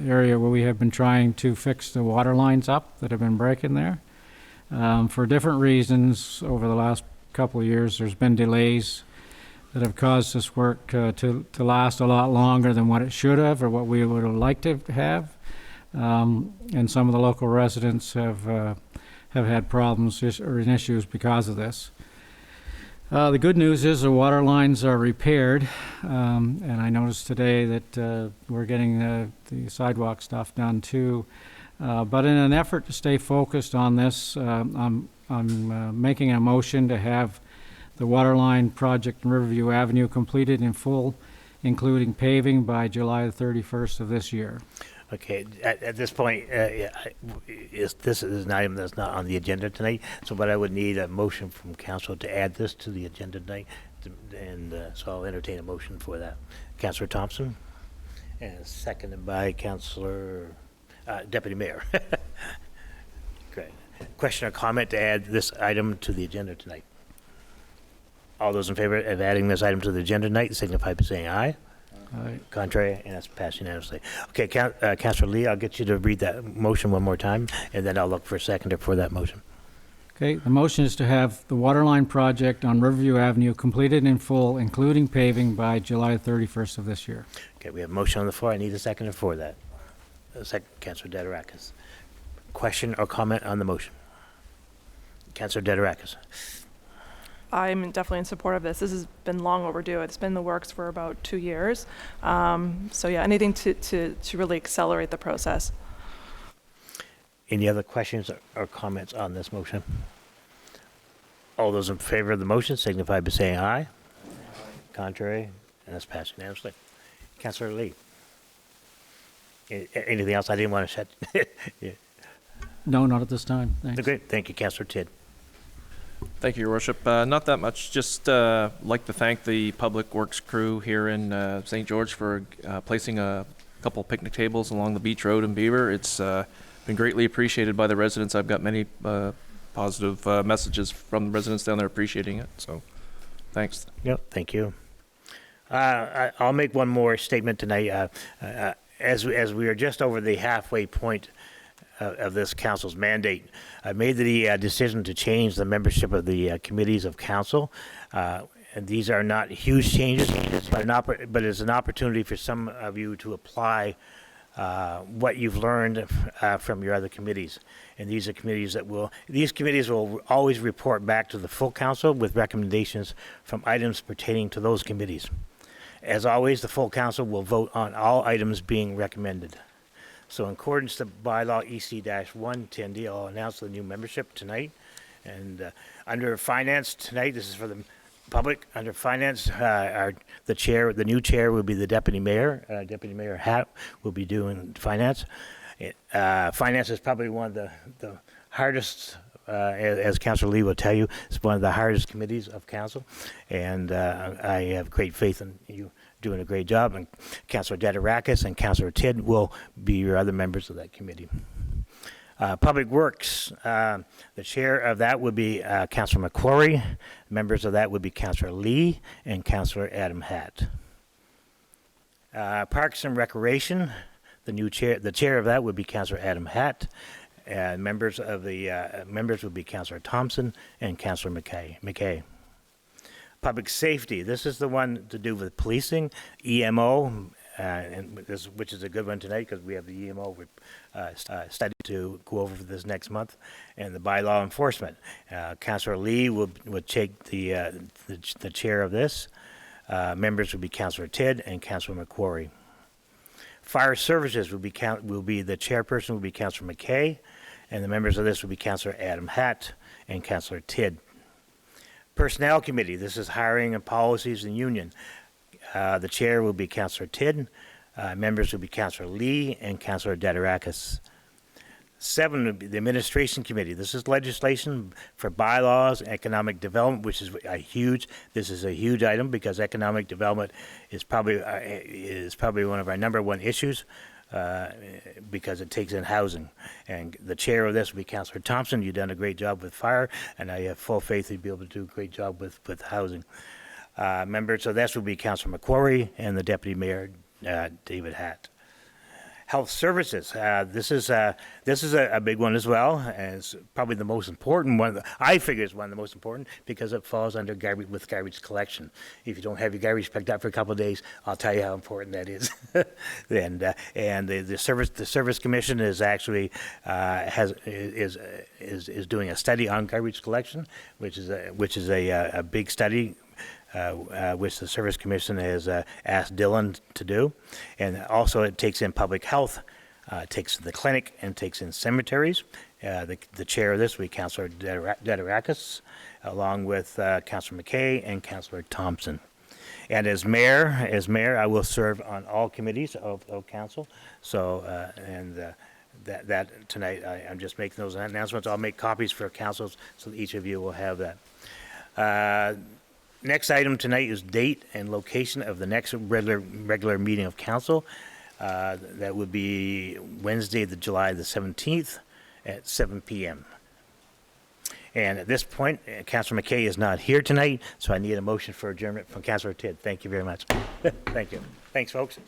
[SPEAKER 10] area where we have been trying to fix the water lines up that have been breaking there. For different reasons, over the last couple of years, there's been delays that have caused this work to last a lot longer than what it should have or what we would have liked to have. And some of the local residents have had problems or issues because of this. The good news is the water lines are repaired, and I noticed today that we're getting the sidewalk stuff done too. But in an effort to stay focused on this, I'm making a motion to have the water line project in Riverview Avenue completed in full, including paving by July the 31st of this year.
[SPEAKER 2] Okay, at this point, this is an item that's not on the agenda tonight, so but I would need a motion from council to add this to the agenda tonight, and so I'll entertain a motion for that. Councillor Thompson, and seconded by Councillor Deputy Mayor. Great. Question or comment to add this item to the agenda tonight? All those in favor of adding this item to the agenda tonight signify by saying aye.
[SPEAKER 10] Aye.
[SPEAKER 2] Contrary, and that's passed unanimously. Okay, Councillor Lee, I'll get you to read that motion one more time, and then I'll look for a seconder for that motion.
[SPEAKER 10] Okay, the motion is to have the water line project on Riverview Avenue completed in full, including paving by July 31st of this year.
[SPEAKER 2] Okay, we have a motion on the floor. I need a seconder for that. Councillor Dedireckas. Question or comment on the motion? Councillor Dedireckas.
[SPEAKER 4] I'm definitely in support of this. This has been long overdue. It's been in the works for about 2 years. So yeah, anything to really accelerate the process.
[SPEAKER 2] Any other questions or comments on this motion? All those in favor of the motion signify by saying aye. Contrary, and that's passed unanimously. Councillor Lee. Anything else? I didn't want to shut. Yeah.
[SPEAKER 10] No, not at this time. Thanks.
[SPEAKER 2] Great. Thank you, Councillor Tidd.
[SPEAKER 11] Thank you, Your Worship. Not that much. Just like to thank the Public Works crew here in St. George for placing a couple picnic tables along the beach road in Beaver. It's been greatly appreciated by the residents. I've got many positive messages from the residents down there appreciating it. So, thanks.
[SPEAKER 2] Yep. Thank you. I'll make one more statement tonight. As we are just over the halfway point of this council's mandate, I made the decision to change the membership of the committees of council. And these are not huge changes, but it's an opportunity for some of you to apply what you've learned from your other committees. And these are committees these committees will always report back to the full council with recommendations from items pertaining to those committees. As always, the full council will vote on all items being recommended. So in accordance to bylaw EC-110D, I'll announce the new membership tonight. And under finance tonight, this is for the public. Under finance, the new chair will be the deputy mayor. Deputy Mayor Hatt will be doing finance. Finance is probably one of the hardest, as Councillor Lee will tell you, it's one of the hardest committees of council. And I have great faith in you doing a great job. And Councillor Dederakis and Councillor Tidd will be your other members of that committee. Public Works, the chair of that would be Councillor McQuarrie. Members of that would be Councillor Lee and Councillor Adam Hatt. Parks and Recreation, the chair of that would be Councillor Adam Hatt. Members would be Councillor Thompson and Councillor McKay. Public Safety, this is the one to do with policing, EMO, which is a good one tonight because we have the EMO study to go over for this next month, and the bylaw enforcement. Councillor Lee would take the chair of this. Members would be Councillor Tidd and Councillor McQuarrie. Fire Services will be the chairperson will be Councillor McKay, and the members of this would be Councillor Adam Hatt and Councillor Tidd. Personnel Committee, this is hiring and policies and union. The chair will be Councillor Tidd. Members will be Councillor Lee and Councillor Dederakis. 7 would be the Administration Committee. This is legislation for bylaws, economic development, which is a huge item because economic development is probably one of our number one issues because it takes in housing. And the chair of this will be Councillor Thompson. You've done a great job with fire, and I have full faith you'll be able to do a great job with housing. Members of this will be Councillor McQuarrie and the Deputy Mayor, David Hatt. Health Services. This is a big one as well, and it's probably the most important one. I figure it's one of the most important because it falls under garbage collection. If you don't have your garbage picked up for a couple of days, I'll tell you how important that is. And the Service Commission is actually is doing a study on garbage collection, which is a big study. Which the Service Commission has asked Dylan to do. And also it takes in public health, takes in the clinic, and takes in cemeteries. The chair of this will be Councillor Dederakis, along with Councillor McKay and Councillor Thompson. And as mayor, I will serve on all committees of council. So, that tonight, I'm just making those announcements. I'll make copies for councils so that each of you will have that. Next item tonight is date and location of the next regular meeting of council. That would be Wednesday, July the 17th at 7 p.m. And at this point, Councillor McKay is not here tonight, so I need a motion for adjournment from Councillor Tidd. Thank you very much. Thank you. Thanks, folks.